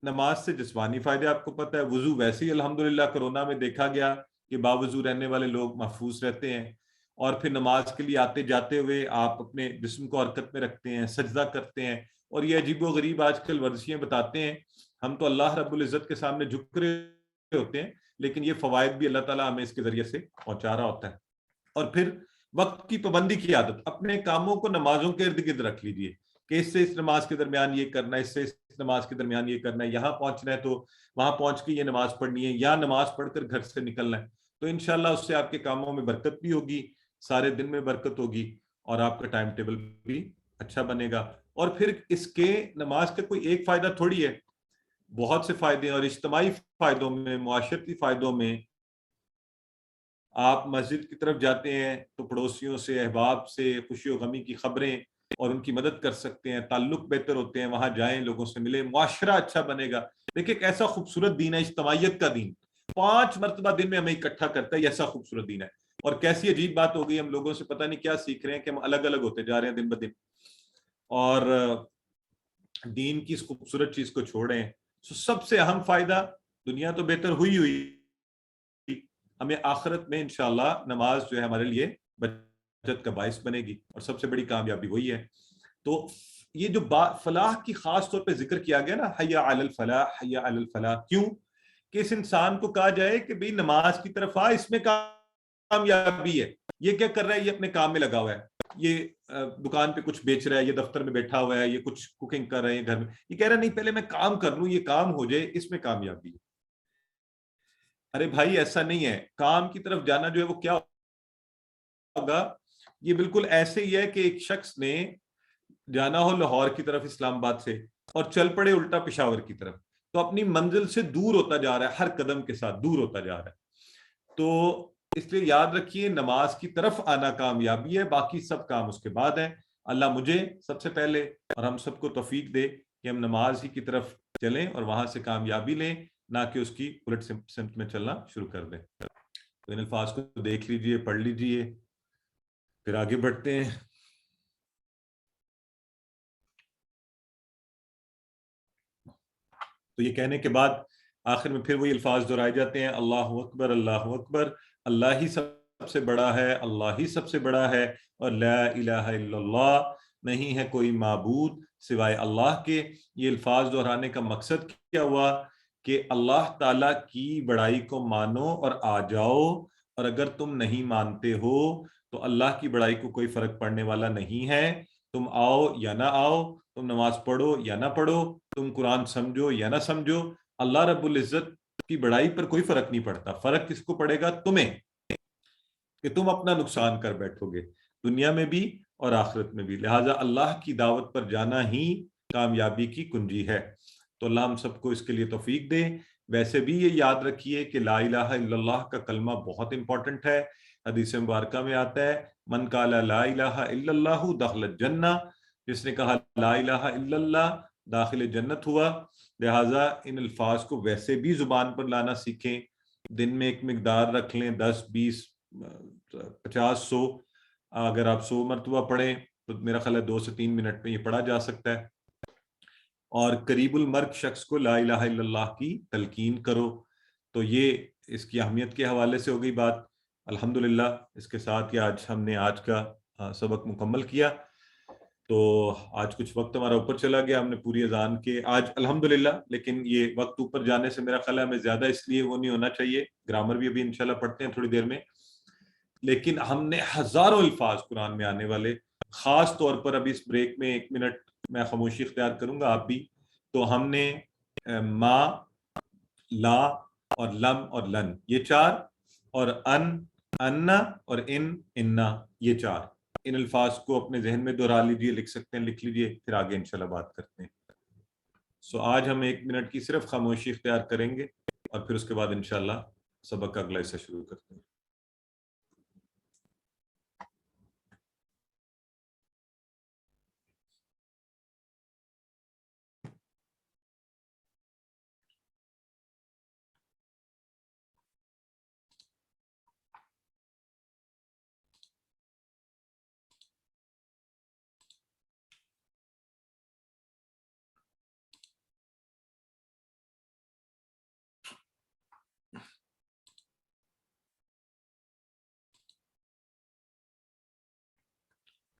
نماز سے جسمانی فائدے آپ کو پتہ ہے. وضو ویسے ہی الحمدللہ کرونا میں دیکھا گیا کہ باوضو رہنے والے لوگ محفوظ رہتے ہیں. اور پھر نماز کے لیے آتے جاتے ہوئے آپ اپنے جسم کو حرکت میں رکھتے ہیں، سجدہ کرتے ہیں. اور یہ عجیب و غریب آج کل ورزشیں بتاتے ہیں، ہم تو اللہ رب العزت کے سامنے جھک رہے ہوتے ہیں، لیکن یہ فوائد بھی اللہ تعالیٰ ہمیں اس کے ذریعے سے پہنچا رہا ہوتا ہے. اور پھر وقت کی پابندی کی عادت، اپنے کاموں کو نمازوں کے ارد گرد رکھ لیجئے کہ اس سے اس نماز کے درمیان یہ کرنا ہے، اس سے اس نماز کے درمیان یہ کرنا ہے، یہاں پہنچنا ہے تو وہاں پہنچ کے یہ نماز پڑھنی ہے، یا نماز پڑھ کر گھر سے نکلنا ہے. تو انشاءاللہ اس سے آپ کے کاموں میں برکت بھی ہوگی، سارے دن میں برکت ہوگی، اور آپ کا ٹائم ٹیبل بھی اچھا بنے گا. اور پھر اس کے نماز کا کوئی ایک فائدہ تھوڑی ہے، بہت سے فائدے ہیں. اور اجتماعی فائدوں میں، معاشرتی فائدوں میں، آپ مسجد کی طرف جاتے ہیں تو پڑوسیوں سے، احباب سے خوشی و غمی کی خبریں اور ان کی مدد کر سکتے ہیں، تعلق بہتر ہوتے ہیں، وہاں جائیں، لوگوں سے ملیں، معاشرہ اچھا بنے گا۔ دیکھیں ایسا خوبصورت دین ہے اجتماعیت کا دین، 5 مرتبہ دن میں ہمیں اکٹھا کرتا ہے، ایسا خوبصورت دین ہے۔ اور کیسی عجیب بات ہو گئی، ہم لوگوں سے پتہ نہیں کیا سیکھ رہے ہیں کہ ہم الگ الگ ہوتے جا رہے ہیں دن بدن، اور دین کی اس خوبصورت چیز کو چھوڑیں۔ سب سے اہم فائدہ، دنیا تو بہتر ہوئی، ہمیں آخرت میں انشاءاللہ نماز جو ہے ہمارے لیے بچت کا باعث بنے گی، اور سب سے بڑی کامیابی وہی ہے۔ تو یہ جو فلاح کی خاص طور پہ ذکر کیا گیا نا، حی علی الفلاح، حی علی الفلاح، کیوں کہ اس انسان کو کہا جائے کہ بھئی نماز کی طرف آ، اس میں کامیابی ہے۔ یہ کیا کر رہا ہے؟ یہ اپنے کام میں لگا ہوا ہے، یہ دکان پہ کچھ بیچ رہا ہے، یہ دفتر میں بیٹھا ہوا ہے، یہ کچھ کوکنگ کر رہے ہیں گھر میں، یہ کہہ رہا ہے نہیں پہلے میں کام کر لوں، یہ کام ہو جائے، اس میں کامیابی ہے۔ ارے بھائی ایسا نہیں ہے، کام کی طرف جانا جو ہے وہ کیا ہوگا، یہ بالکل ایسے ہی ہے کہ ایک شخص نے جانا ہو لاہور کی طرف اسلام آباد سے، اور چل پڑے الٹا پشاور کی طرف، تو اپنی منزل سے دور ہوتا جا رہا ہے، ہر قدم کے ساتھ دور ہوتا جا رہا ہے۔ تو اس لیے یاد رکھیے نماز کی طرف آنا کامیابی ہے، باقی سب کام اس کے بعد ہیں۔ اللہ مجھے سب سے پہلے اور ہم سب کو توفیق دے کہ ہم نماز ہی کی طرف چلیں اور وہاں سے کامیابی لیں، نہ کہ اس کی الٹ سمت میں چلنا شروع کر دیں۔ تو ان الفاظ کو دیکھ لیجئے، پڑھ لیجئے، پھر آگے بڑھتے ہیں۔ تو یہ کہنے کے بعد آخر میں پھر وہی الفاظ دہرائے جاتے ہیں، اللہ اکبر، اللہ اکبر، اللہ ہی سب سے بڑا ہے، اللہ ہی سب سے بڑا ہے، اور لا الہ الا اللہ، نہیں ہے کوئی معبود سوائے اللہ کے۔ یہ الفاظ دہرانے کا مقصد کیا ہوا کہ اللہ تعالیٰ کی بڑائی کو مانو اور آ جاؤ، اور اگر تم نہیں مانتے ہو تو اللہ کی بڑائی کو کوئی فرق پڑنے والا نہیں ہے، تم آؤ یا نہ آؤ، تم نماز پڑھو یا نہ پڑھو، تم قرآن سمجھو یا نہ سمجھو، اللہ رب العزت کی بڑائی پر کوئی فرق نہیں پڑتا۔ فرق کس کو پڑے گا؟ تمہیں، کہ تم اپنا نقصان کر بیٹھو گے دنیا میں بھی اور آخرت میں بھی۔ لہٰذا اللہ کی دعوت پر جانا ہی کامیابی کی کنجی ہے۔ تو اللہ ہم سب کو اس کے لیے توفیق دے۔ ویسے بھی یہ یاد رکھیے کہ لا الہ الا اللہ کا کلمہ بہت امپورٹنٹ ہے، حدیث مبارکہ میں آتا ہے من قال لا الہ الا اللہ دخل الجنہ، جس نے کہا لا الہ الا اللہ داخل جنت ہوا۔ لہٰذا ان الفاظ کو ویسے بھی زبان پر لانا سیکھیں، دن میں ایک مقدار رکھ لیں، 10 20 50 100، اگر آپ 100 مرتبہ پڑھیں تو میرا خیال ہے 2 سے 3 منٹ میں یہ پڑھا جا سکتا ہے۔ اور قریب المرگ شخص کو لا الہ الا اللہ کی تلقین کرو۔ تو یہ اس کی اہمیت کے حوالے سے ہو گئی بات۔ الحمدللہ اس کے ساتھ ہی آج ہم نے آج کا سبق مکمل کیا۔ تو آج کچھ وقت ہمارا اوپر چلا گیا، ہم نے پوری اذان کے آج الحمدللہ، لیکن یہ وقت اوپر جانے سے میرا خیال ہے ہمیں زیادہ اس لیے وہ نہیں ہونا چاہیے، گرامر بھی ابھی انشاءاللہ پڑھتے ہیں تھوڑی دیر میں، لیکن ہم نے ہزاروں الفاظ قرآن میں آنے والے، خاص طور پر ابھی اس بریک میں 1 منٹ میں خاموشی اختیار کروں گا، آپ بھی، تو ہم نے ما، لا اور لم اور لن، یہ 4، اور ان، انا اور انا، یہ 4، ان الفاظ کو اپنے ذہن میں دہرا لیجئے، لکھ سکتے ہیں لکھ لیجئے، پھر آگے انشاءاللہ بات کرتے ہیں۔ آج ہم 1 منٹ کی صرف خاموشی اختیار کریں گے، اور پھر اس کے بعد انشاءاللہ سبق کا اگلا حصہ شروع کرتے ہیں۔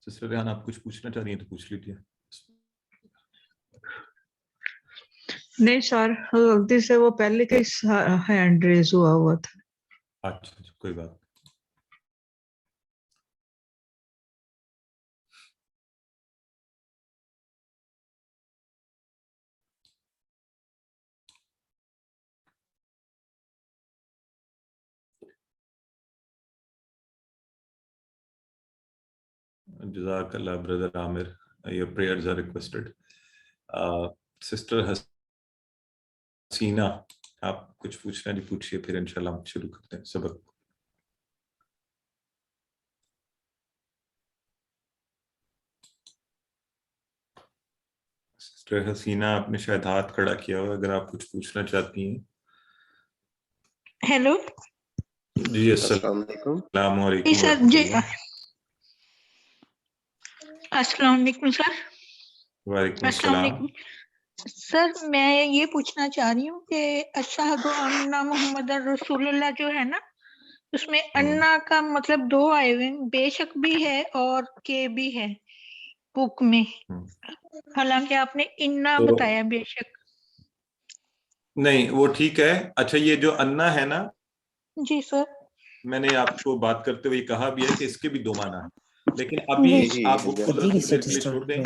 سسٹر ریحان آپ کچھ پوچھنا چاہ رہی ہیں تو پوچھ لیجیے۔ نہیں سر، غلطی سے وہ پہلے کا ہینڈ ریز ہوا تھا۔ اچھا کوئی بات۔ جزاک اللہ brother Aamir, your prayers are requested۔ Sister Hasina آپ کچھ پوچھنا نہیں پوچھئے، پھر انشاءاللہ ہم شروع کرتے ہیں سبق۔ سسٹر حسینہ آپ نے شاید ہاتھ کھڑا کیا ہوا، اگر آپ کچھ پوچھنا چاہتی ہیں. ہیلو جی السلام علیکم. السلام علیکم جی سر. ورحمۃ جی اللہ. السلام علیکم سر. وعلیکم السلام السلام. علیکم سر. میں یہ پوچھنا چاہ رہی ہوں کہ اشہد ان محمد رسول اللہ جو ہے نا، اس میں انا کا مطلب دو آئے ہوئے ہیں، بے شک بھی ہے اور کے بھی ہے بک میں، حالانکہ آپ نے انا تو بتایا بے شک. نہیں وہ ٹھیک ہے. اچھا یہ جو انا ہے نا، جی سر. میں نے آپ کو بات کرتے ہوئے کہا بھی ہے کہ اس کے بھی دو معنی ہیں، لیکن ابھی جی آپ بک کو ذرا تھوڑی دیر کے لیے چھوڑ دیں.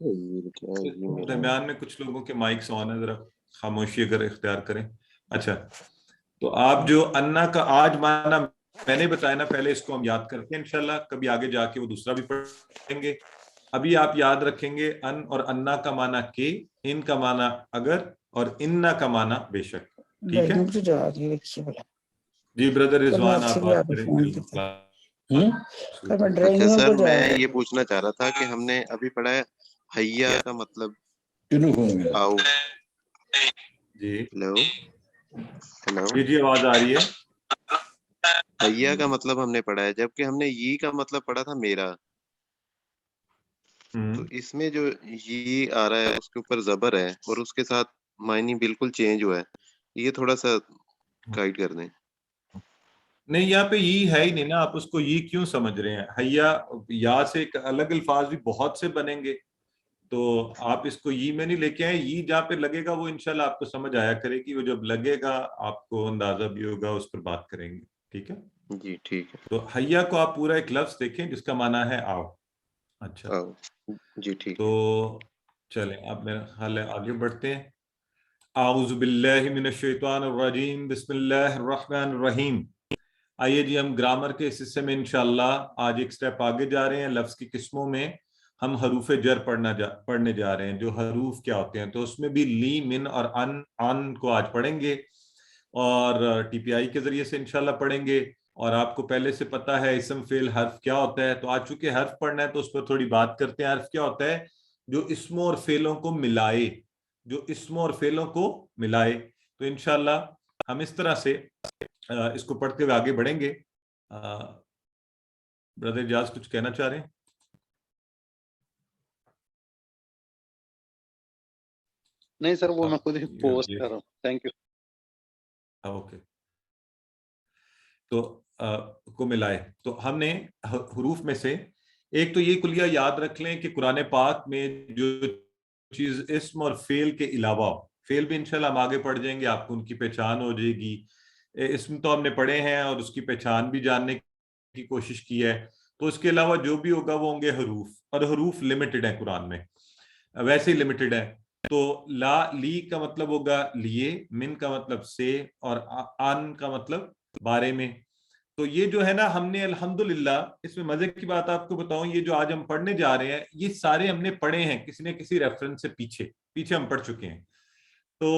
جی درمیان میں کچھ لوگوں کے مائکس آن ہے، ذرا خاموشی اگر اختیار کریں. اچھا تو آپ جو انا کا آج معنی میں نے بتایا نا، پہلے اس کو ہم یاد کرتے ہیں انشاءاللہ، کبھی آگے جا کے وہ دوسرا بھی پڑھیں گے. ابھی آپ یاد رکھیں گے ان اور انا کا معنی کے، ان کا معنی اگر، اور انا کا معنی بے شک. ٹھیک ہے جی بردر رضوان آپ بات کریں. اچھا سر، میں یہ پوچھنا چاہ رہا تھا کہ ہم نے ابھی پڑھا ہے حیا کا مطلب آؤ. جی ہیلو ہیلو. جی جی آواز آ رہی ہے. حیا کا مطلب ہم نے پڑھا ہے، جبکہ ہم نے یہ کا مطلب پڑھا تھا میرا. تو اس میں جو یہ آ رہا ہے اس کے اوپر زبر ہے اور اس کے ساتھ معنی بالکل چینج ہوا ہے. یہ تھوڑا سا گائیڈ کر دیں. نہیں یہاں پہ یہ ہے ہی نہیں نا، آپ اس کو یہ کیوں سمجھ رہے ہیں؟ حیا یا سے الگ الفاظ بھی بہت سے بنیں گے، تو آپ اس کو یہ میں نہیں لے کے آئے. یہ جہاں پہ لگے گا وہ انشاءاللہ آپ کو سمجھ آیا کرے گی، وہ جب لگے گا آپ کو اندازہ بھی ہوگا، اس پر بات کریں گے. ٹھیک ہے جی ٹھیک ہے. تو حیا کو آپ پورا ایک لفظ دیکھیں جس کا معنی ہے آؤ. اچھا آؤ. جی ٹھیک تو ہے. چلیں اب میرا خیال ہے آگے بڑھتے ہیں. اعوذ باللہ من الشیطان الرجیم، بسم اللہ الرحمن الرحیم. آئیے جی ہم گرامر کے اس حصے میں انشاءاللہ آج ایک سٹیپ آگے جا رہے ہیں. لفظ کی قسموں میں ہم حروف جر پڑھنے جا رہے ہیں. جو حروف کیا ہوتے ہیں، تو اس میں بھی لی، من اور ان کو آج پڑھیں گے، اور ٹی پی آئی کے ذریعے سے انشاءاللہ پڑھیں گے. اور آپ کو پہلے سے پتا ہے اسم فعل حرف کیا ہوتا ہے، تو آج چونکہ حرف پڑھنا ہے تو اس پر تھوڑی بات کرتے ہیں. حرف کیا ہوتا ہے؟ جو اسموں اور فعلوں کو ملائے، جو اسموں اور فعلوں کو ملائے. تو انشاءاللہ ہم اس طرح سے اس کو پڑھتے ہوئے آگے بڑھیں گے. برادر اجاز کچھ کہنا چاہ رہے ہیں؟ نہیں سر، وہ میں خود ہی پوسٹ کر رہا ہوں. Thank you. اوکے تو کو ملائے. تو ہم نے حروف میں سے ایک تو یہ کلیہ یاد رکھ لیں کہ قرآن پاک میں جو چیز اسم اور فعل کے علاوہ، فعل بھی انشاءاللہ ہم آگے پڑھ جائیں گے، آپ کو ان کی پہچان ہو جائے گی. اسم تو ہم نے پڑھے ہیں اور اس کی پہچان بھی جاننے کی کوشش کی ہے. تو اس کے علاوہ جو بھی ہوگا وہ ہوں گے حروف، اور حروف لمیٹڈ ہیں قرآن میں، ویسے ہی لمیٹڈ ہیں. تو لا لی کا مطلب ہوگا لیے، من کا مطلب سے، اور ان کا مطلب بارے میں. تو یہ جو ہے نا ہم نے الحمدللہ، اس میں مزے کی بات آپ کو بتاؤں، یہ جو آج ہم پڑھنے جا رہے ہیں یہ سارے ہم نے پڑھے ہیں کسی نہ کسی ریفرنس سے، پیچھے ہم پڑھ چکے ہیں. تو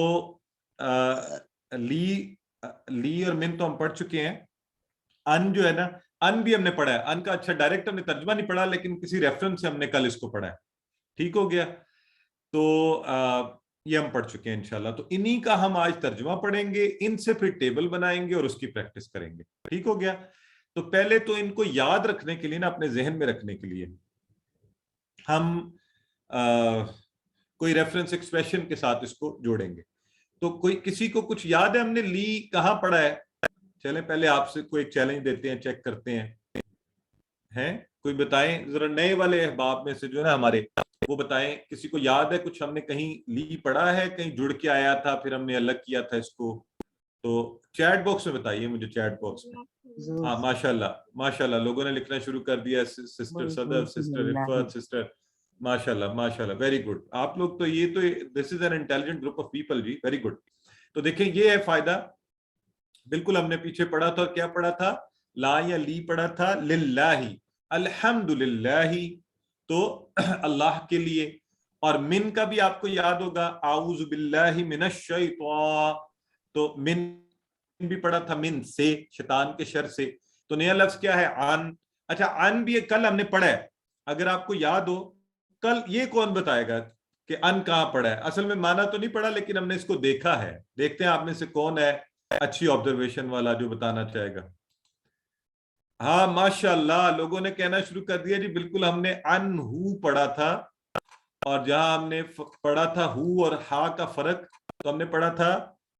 لی اور من تو ہم پڑھ چکے ہیں. ان جو ہے نا، ان بھی ہم نے پڑھا ہے. ان کا اچھا ڈائریکٹ ہم نے ترجمہ نہیں پڑھا، لیکن کسی ریفرنس سے ہم نے کل اس کو پڑھا ہے. ٹھیک ہو گیا. تو یہ ہم پڑھ چکے ہیں انشاءاللہ. تو انہی کا ہم آج ترجمہ پڑھیں گے، ان سے پھر ٹیبل بنائیں گے اور اس کی پریکٹس کریں گے. ٹھیک ہو گیا. تو پہلے تو ان کو یاد رکھنے کے لیے نا، اپنے ذہن میں رکھنے کے لیے ہم کوئی ریفرنس ایکسپریشن کے ساتھ اس کو جوڑیں گے. تو کوئی کسی کو کچھ یاد ہے ہم نے لی کہاں پڑھا ہے؟ چلیں پہلے آپ سے کوئی چیلنج دیتے ہیں، چیک کرتے ہیں کوئی بتائیں ذرا، نئے والے احباب میں سے جو ہے نا ہمارے، وہ بتائیں کسی کو یاد ہے کچھ ہم نے کہیں لی پڑھا ہے، کہیں جڑ کے آیا تھا پھر ہم نے الگ کیا تھا اس کو. تو چیٹ باکس میں بتائیے مجھے، چیٹ باکس میں. ہاں ماشاءاللہ لوگوں نے لکھنا شروع کر دیا. Sister Sadaf, sister Iffat, sister ماشاءاللہ ویری گڈ. آپ لوگ تو یہ تو this is an intelligent group of people جی، ویری گڈ. تو دیکھیں یہ ہے فائدہ. بالکل ہم نے پیچھے پڑھا تھا، کیا پڑھا تھا؟ لا یا لی پڑھا تھا. للہ، الحمدللہ، تو اللہ کے لیے. اور من کا بھی آپ کو یاد ہوگا، اعوذ باللہ من الشیطان، تو من بھی پڑھا تھا، من سے، شیطان کے شر سے. تو نیا لفظ کیا ہے؟ عن. اچھا عن بھی کل ہم نے پڑھا ہے، اگر آپ کو یاد ہو. کل یہ کون بتائے گا کہ ان کہاں پڑا ہے. اصل میں مانا تو نہیں پڑا لیکن ہم نے اس کو دیکھا ہے. دیکھتے ہیں آپ میں سے کون ہے اچھی آبزرویشن والا جو بتانا چاہے گا. ہاں ماشاء اللہ لوگوں نے کہنا شروع کر دیا جی بالکل ہم نے ان ہو پڑھا تھا, اور جہاں ہم نے پڑھا تھا ہو اور ہا کا فرق تو ہم نے پڑھا تھا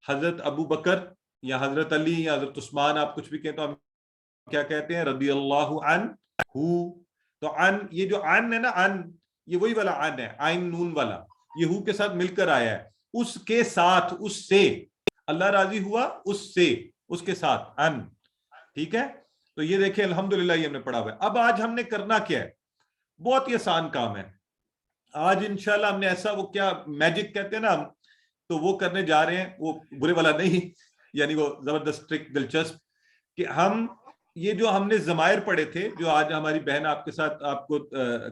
حضرت ابو بکر یا حضرت علی یا حضرت عثمان, آپ کچھ بھی کہیں تو ہم کیا کہتے ہیں رضی اللہ عنہ. تو ان یہ جو ان ہے نا ان یہ وہی والا ان ہے عین نون والا, یہ ہو کے ساتھ مل کر آیا ہے. اس کے ساتھ اس سے اللہ راضی ہوا اس سے اس کے ساتھ ان. ٹھیک ہے تو یہ دیکھیں الحمدللہ یہ ہم نے پڑھا ہوا ہے. اب آج ہم نے کرنا کیا ہے, بہت ہی آسان کام ہے. آج انشاءاللہ ہم نے ایسا وہ کیا میجک کہتے ہیں نا ہم, تو وہ کرنے جا رہے ہیں, وہ برے والا نہیں یعنی وہ زبردست ٹرک دلچسپ, کہ ہم یہ جو ہم نے ضمائر پڑھے تھے جو آج ہماری بہن آپ کے ساتھ آپ کو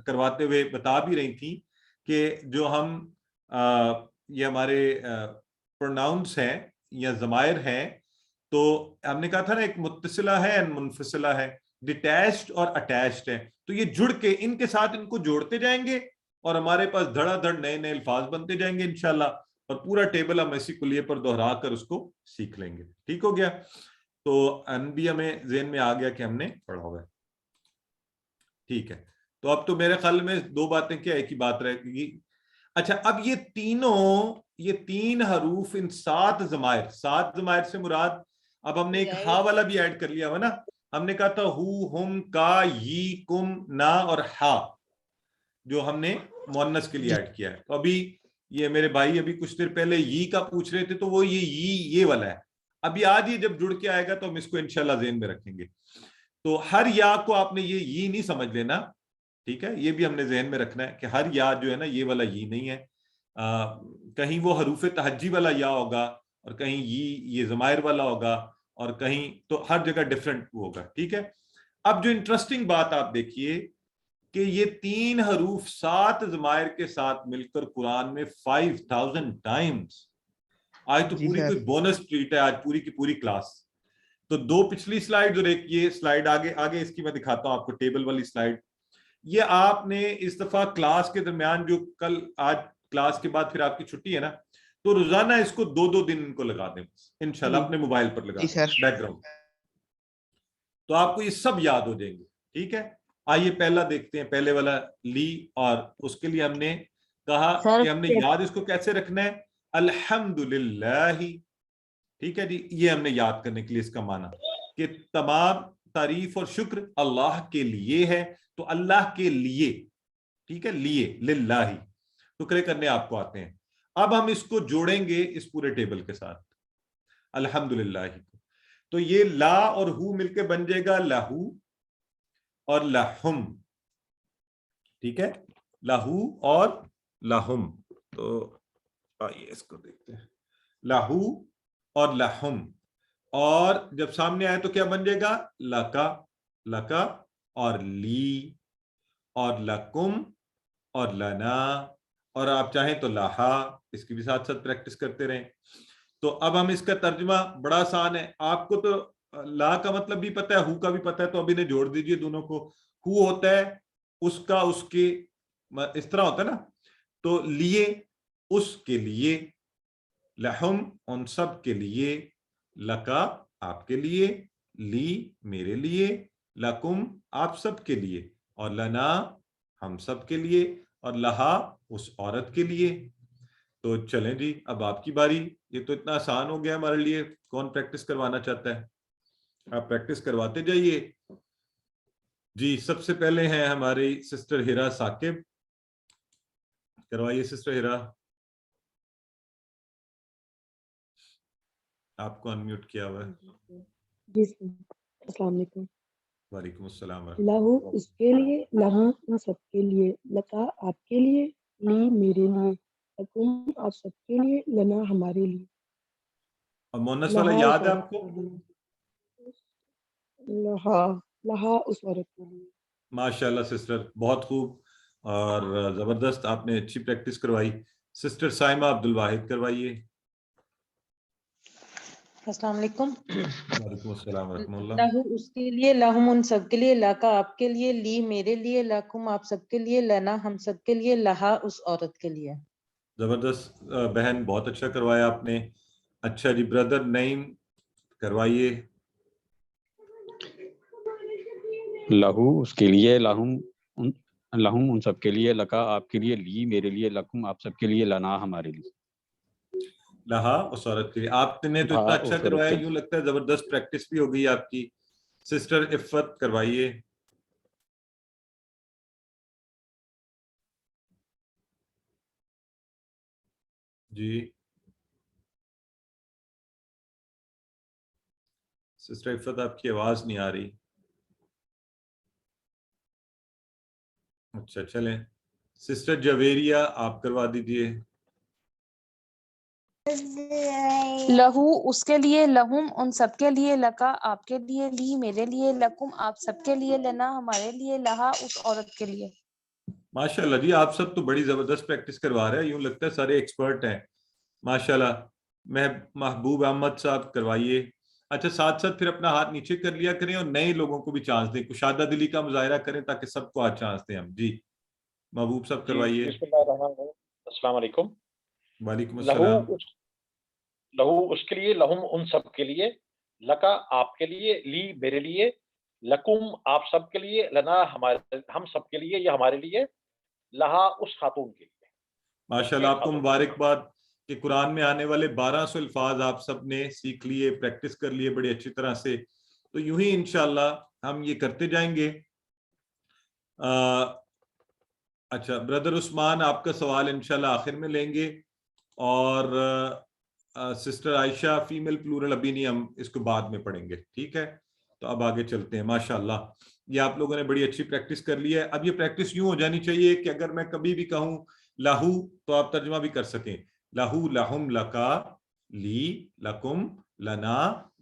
کرواتے ہوئے بتا بھی رہی تھی کہ جو ہم یہ ہمارے پروناؤنس ہیں یا ضمائر ہیں, تو ہم نے کہا تھا نا ایک متصلہ ہے منفصلہ ہے, ڈیٹیچڈ اور اٹیچڈ ہے. تو یہ جڑ کے ان کے ساتھ ان کو جوڑتے جائیں گے اور ہمارے پاس دھڑا دھڑ نئے نئے الفاظ بنتے جائیں گے انشاءاللہ, اور پورا ٹیبل ہم اسی کلیے پر دہرا کر اس کو سیکھ لیں گے. ٹھیک ہو گیا. تو ان بھی ہمیں ذہن میں آ گیا کہ ہم نے پڑھا ہوا ہے. ٹھیک ہے تو اب تو میرے خیال میں دو باتیں کیا ایک ہی بات رہے گی. اچھا اب یہ تین حروف ان 7 ضمائر سے مراد, اب ہم نے ایک ہا والا بھی ایڈ کر لیا ہوا نا. ہم نے کہا تھا ہو ہم کا ی کم نا اور ہا جو ہم نے مؤنث کے لیے ایڈ کیا ہے. تو ابھی یہ میرے بھائی ابھی کچھ دیر پہلے ی کا پوچھ رہے تھے تو وہ یہ والا ہے. ابھی آج یہ جب جڑ کے آئے گا تو ہم اس کو انشاءاللہ ذہن میں رکھیں گے. تو ہر یا کو آپ نے یہ نہیں سمجھ لینا. ٹھیک ہے یہ بھی ہم نے ذہن میں رکھنا ہے کہ ہر یا جو ہے نا یہ والا یہ نہیں ہے, کہیں وہ حروف تہجی والا یا ہوگا اور کہیں یہ ضمائر والا ہوگا اور کہیں تو ہر جگہ ڈفرنٹ ہوگا. ٹھیک ہے. اب جو انٹرسٹنگ بات آپ دیکھیے کہ یہ 3 حروف 7 ضمائر کے ساتھ مل کر قرآن میں 5000 ٹائمز. آج تو پوری کوئی بونس ٹریٹ ہے آج پوری کی پوری کلاس. تو 2 پچھلی سلائیڈ اور ایک یہ سلائیڈ آگے اس کی میں دکھاتا ہوں آپ کو ٹیبل والی سلائیڈ. یہ آپ نے اس دفعہ کلاس کے درمیان جو کل آج کلاس کے بعد پھر آپ کی چھٹی ہے نا, تو روزانہ اس کو 2 دن ان کو لگا دیں انشاءاللہ اپنے موبائل پر لگا دیں بیک گراؤنڈ, تو آپ کو یہ سب یاد ہو جائیں گے. ٹھیک ہے. آئیے پہلا دیکھتے ہیں, پہلے والا لی, اور اس کے لیے ہم نے کہا کہ ہم نے یاد اس کو کیسے رکھنا ہے الحمدللہ. ٹھیک ہے جی, یہ ہم نے یاد کرنے کے لیے اس کا معنی کہ تمام تعریف اور شکر اللہ کے لیے ہے. تو اللہ کے لیے, ٹھیک ہے, لیے للہ شکر کرنے آپ کو آتے ہیں. اب ہم اس کو جوڑیں گے اس پورے ٹیبل کے ساتھ الحمدللہ. تو یہ لا اور ہو مل کے بن جائے گا لہو اور لہم. ٹھیک ہے, لہو اور لہم. تو آئیے اس کو دیکھتے ہیں لہو اور لہم, اور جب سامنے آئے تو کیا بن جائے گا لکا لکا اور لی اور لکم اور لنا, اور آپ چاہیں تو لاہا, اس کی بھی ساتھ ساتھ پریکٹس کرتے رہیں. تو اب ہم اس کا ترجمہ بڑا آسان ہے. آپ کو تو لا کا مطلب بھی پتہ ہے, ہو کا بھی پتہ ہے, تو ابھی نے جوڑ دیجئے دونوں کو. ہو ہوتا ہے اس کا اس کے اس طرح ہوتا ہے نا, تو لیے اس کے لیے, لحم ان سب کے لیے, لکا آپ کے لیے, لی میرے لیے, لکم آپ سب کے لیے, اور لنا ہم سب کے لیے, اور لہا اس عورت کے لیے. تو چلیں جی اب آپ کی باری. یہ تو اتنا آسان ہو گیا ہمارے لیے. کون پریکٹس کروانا چاہتا ہے؟ آپ پریکٹس کرواتے جائیے جی. سب سے پہلے ہیں ہماری سسٹر ہیرا ثاقب, کروائیے سسٹر ہیرا. آپ کو انمیوٹ کیا ہوا ہے. جی سر, السلام علیکم. وعلیکم السلام. لہو اس کے لیے, لہا ہم سب کے لیے, لکا آپ کے لیے, لی میرے لیے, لکم آپ سب کے لیے, لنا ہمارے لیے. اور مونس والا یاد ہے آپ کو؟ لہا اس عورت کے لیے. ماشاءاللہ سسٹر, بہت خوب اور زبردست, آپ نے اچھی پریکٹس کروائی. سسٹر سائمہ عبد الواحد کروائیے. السلام علیکم. وعلیکم السلام ورحمۃ اللہ. لہو اس کے لیے, لہم ان سب کے لیے, لکا آپ کے لیے, لی میرے لیے, لکم آپ سب کے لیے, لنا ہم سب کے لیے, لہا اس عورت کے لیے. زبردست بہن، بہت اچھا کروایا آپ نے. اچھا جی بردر نعیم کروائیے. لہو اس کے لیے، لہم ان سب کے لیے، لکا آپ کے لیے، لی میرے لیے، لکم آپ سب کے لیے، لنا ہمارے لیے. لہا اس عورت کے لیے. آپ نے تو اتنا اچھا کروایا، یوں لگتا ہے زبردست پریکٹس بھی ہو گئی آپ کی. سسٹر عفت کروائیے. جی سسٹر عفت آپ کی آواز نہیں آ رہی. اچھا چلیں سسٹر جویریہ آپ کروا دیجئے. لہو اس کے لیے، لہم ان سب کے لیے، لکا آپ کے لیے، لی میرے لیے، لکم آپ سب کے لیے، لنا ہمارے لیے، لہا اس عورت کے لیے. ماشاءاللہ جی آپ سب تو بڑی زبردست پریکٹس کروا رہے ہیں، یوں لگتا ہے سارے ایکسپرٹ ہیں ماشاءاللہ. محبوب احمد صاحب کروائیے. اچھا ساتھ ساتھ پھر اپنا ہاتھ نیچے کر لیا کریں اور نئے لوگوں کو بھی چانس دیں، کشادہ دلی کا مظاہرہ کریں تاکہ سب کو آج چانس دیں ہم. جی محبوب صاحب کروائیے. بسم اللہ الرحمن الرحیم. السلام علیکم. وعلیکم السلام. لہو اس کے لیے، لہم ان سب کے لیے، لکا آپ کے لیے، لی میرے لیے، لکم آپ سب کے لیے، لنا ہم سب کے لیے یا ہمارے لیے، لہا اس خاتون کے لیے. ماشاءاللہ آپ کو مبارکباد کہ قرآن میں آنے والے 1200 الفاظ آپ سب نے سیکھ لیے، پریکٹس کر لیے بڑی اچھی طرح سے. تو یوں ہی انشاءاللہ ہم یہ کرتے جائیں گے. اچھا بردر عثمان آپ کا سوال انشاءاللہ آخر میں لیں گے، اور سسٹر عائشہ فیمیل پلورل ابھی نہیں، ہم اس کو بعد میں پڑھیں گے. ٹھیک ہے تو اب آگے چلتے ہیں. ماشاءاللہ یہ آپ لوگوں نے بڑی اچھی پریکٹس کر لی ہے. اب یہ پریکٹس یوں ہو جانی چاہیے کہ اگر میں کبھی بھی کہوں لہو تو آپ ترجمہ بھی کر سکیں. لہو لہم لکا لی لکم لنا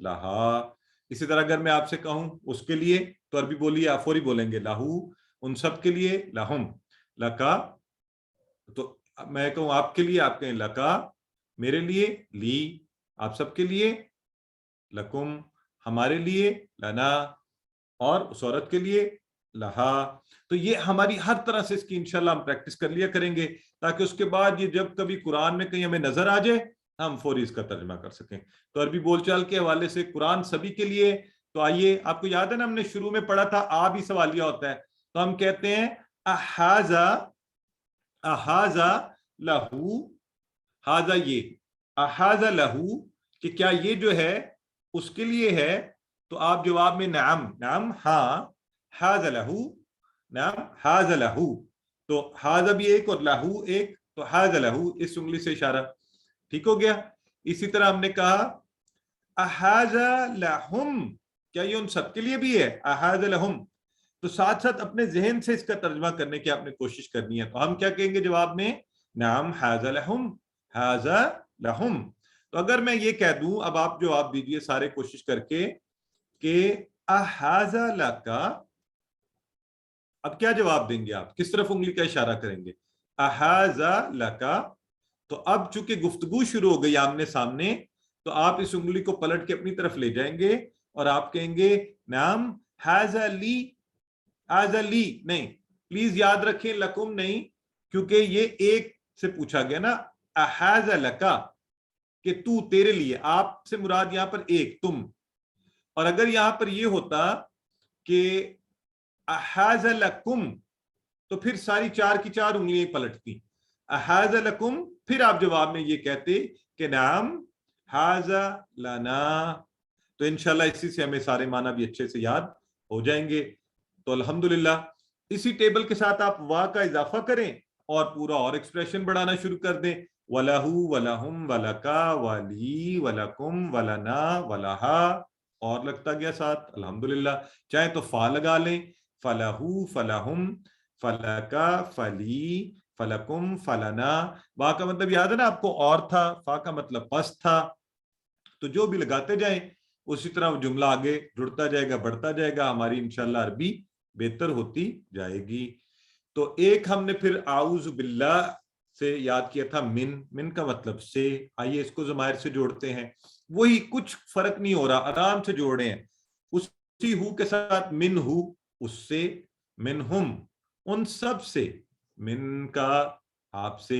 لہا. اسی طرح اگر میں آپ سے کہوں اس کے لیے تو عربی بولیے، آپ فوری بولیں گے لہو ان سب کے لیے، لہم لکا. تو میں کہوں آپ کے لیے، آپ کہیں لکا میرے لیے، لی آپ سب کے لیے، لکم ہمارے لیے، لنا اور اس عورت کے لیے، لہا. تو یہ ہماری ہر طرح سے اس کی انشاءاللہ ہم پریکٹس کر لیا کریں گے تاکہ اس کے بعد یہ جب کبھی قرآن میں کہیں ہمیں نظر آ جائے ہم فوری اس کا ترجمہ کر سکیں. تو عربی بول چال کے حوالے سے قرآن سبھی کے لیے. تو آئیے آپ کو یاد ہے نا ہم نے شروع میں پڑھا تھا آ بھی سوالیہ ہوتا ہے، تو ہم کہتے ہیں احاذا احاذا لہو، ہاذا یہ، احاذا لہو کہ کیا یہ جو ہے اس کے لیے ہے. تو آپ جواب میں نعم نعم ہاں، حاذا لہو نعم حاذا لہو. تو حاذا بھی ایک اور لہو ایک، تو حاذا لہو اس انگلی سے اشارہ. ٹھیک ہو گیا. اسی طرح ہم نے کہا احاذا لہم، کیا یہ ان سب کے لیے بھی ہے، احاذا لہم. تو ساتھ ساتھ اپنے ذہن سے اس کا ترجمہ کرنے کی آپ نے کوشش کرنی ہے. تو ہم کیا کہیں گے جواب میں نعم حاذا لہم حاذا لہم. تو اگر میں یہ کہہ دوں، اب آپ جواب دیجئے سارے کوشش کر کے کہ احاذا لکا، اب کیا جواب دیں گے آپ، کس طرف انگلی کا اشارہ کریں گے، احاذا لکا. تو اب چونکہ گفتگو شروع ہو گئی آمنے سامنے، تو آپ اس انگلی کو پلٹ کے اپنی طرف لے جائیں گے اور آپ کہیں گے نعم حاذا لی. حاذا لی نہیں، پلیز یاد رکھیں لکم نہیں، کیونکہ یہ ایک سے پوچھا گیا نا. احاذا لکا کہ تو تیرے لیے، آپ سے مراد یہاں پر ایک تم. اور اگر یہاں پر یہ ہوتا کہ احاذا لکم تو پھر ساری چار کی چار انگلیاں پلٹتی. احاذا لکم پھر آپ جواب میں یہ کہتے کہ نعم حاذا لنا. تو انشاءاللہ اسی سے ہمیں سارے معنی بھی اچھے سے یاد ہو جائیں گے. تو الحمدللہ اسی ٹیبل کے ساتھ آپ وا کا اضافہ کریں اور پورا اور ایکسپریشن بڑھانا شروع کر دیں. وَلَهُ وَلَهُمْ وَلَكَا وَلِي وَلَكُمْ وَلَنَا وَلَهَا اور لگتا گیا ساتھ. الحمدللہ چاہے تو فا لگا لیں، فَلَهُ فَلَهُمْ فَلَكَا فَلِي فَلَكُمْ فَلَنَا. وا کا مطلب یاد ہے نا آپ کو، اور تھا، فا کا مطلب پس تھا. تو جو بھی لگاتے جائیں اسی طرح وہ جملہ آگے جڑتا جائے گا، بڑھتا جائے گا، ہماری انشاءاللہ عربی بہتر ہوتی جائے گی. تو ایک ہم نے پھر اعوذ باللہ سے یاد کیا تھا، من کا مطلب سے. آئیے اس کو ضمائر سے جوڑتے ہیں، وہی کچھ فرق نہیں ہو رہا، آرام سے جوڑے ہیں. اسی ہو کے ساتھ من ہو اس سے، منہم ان سب سے، من کا آپ سے،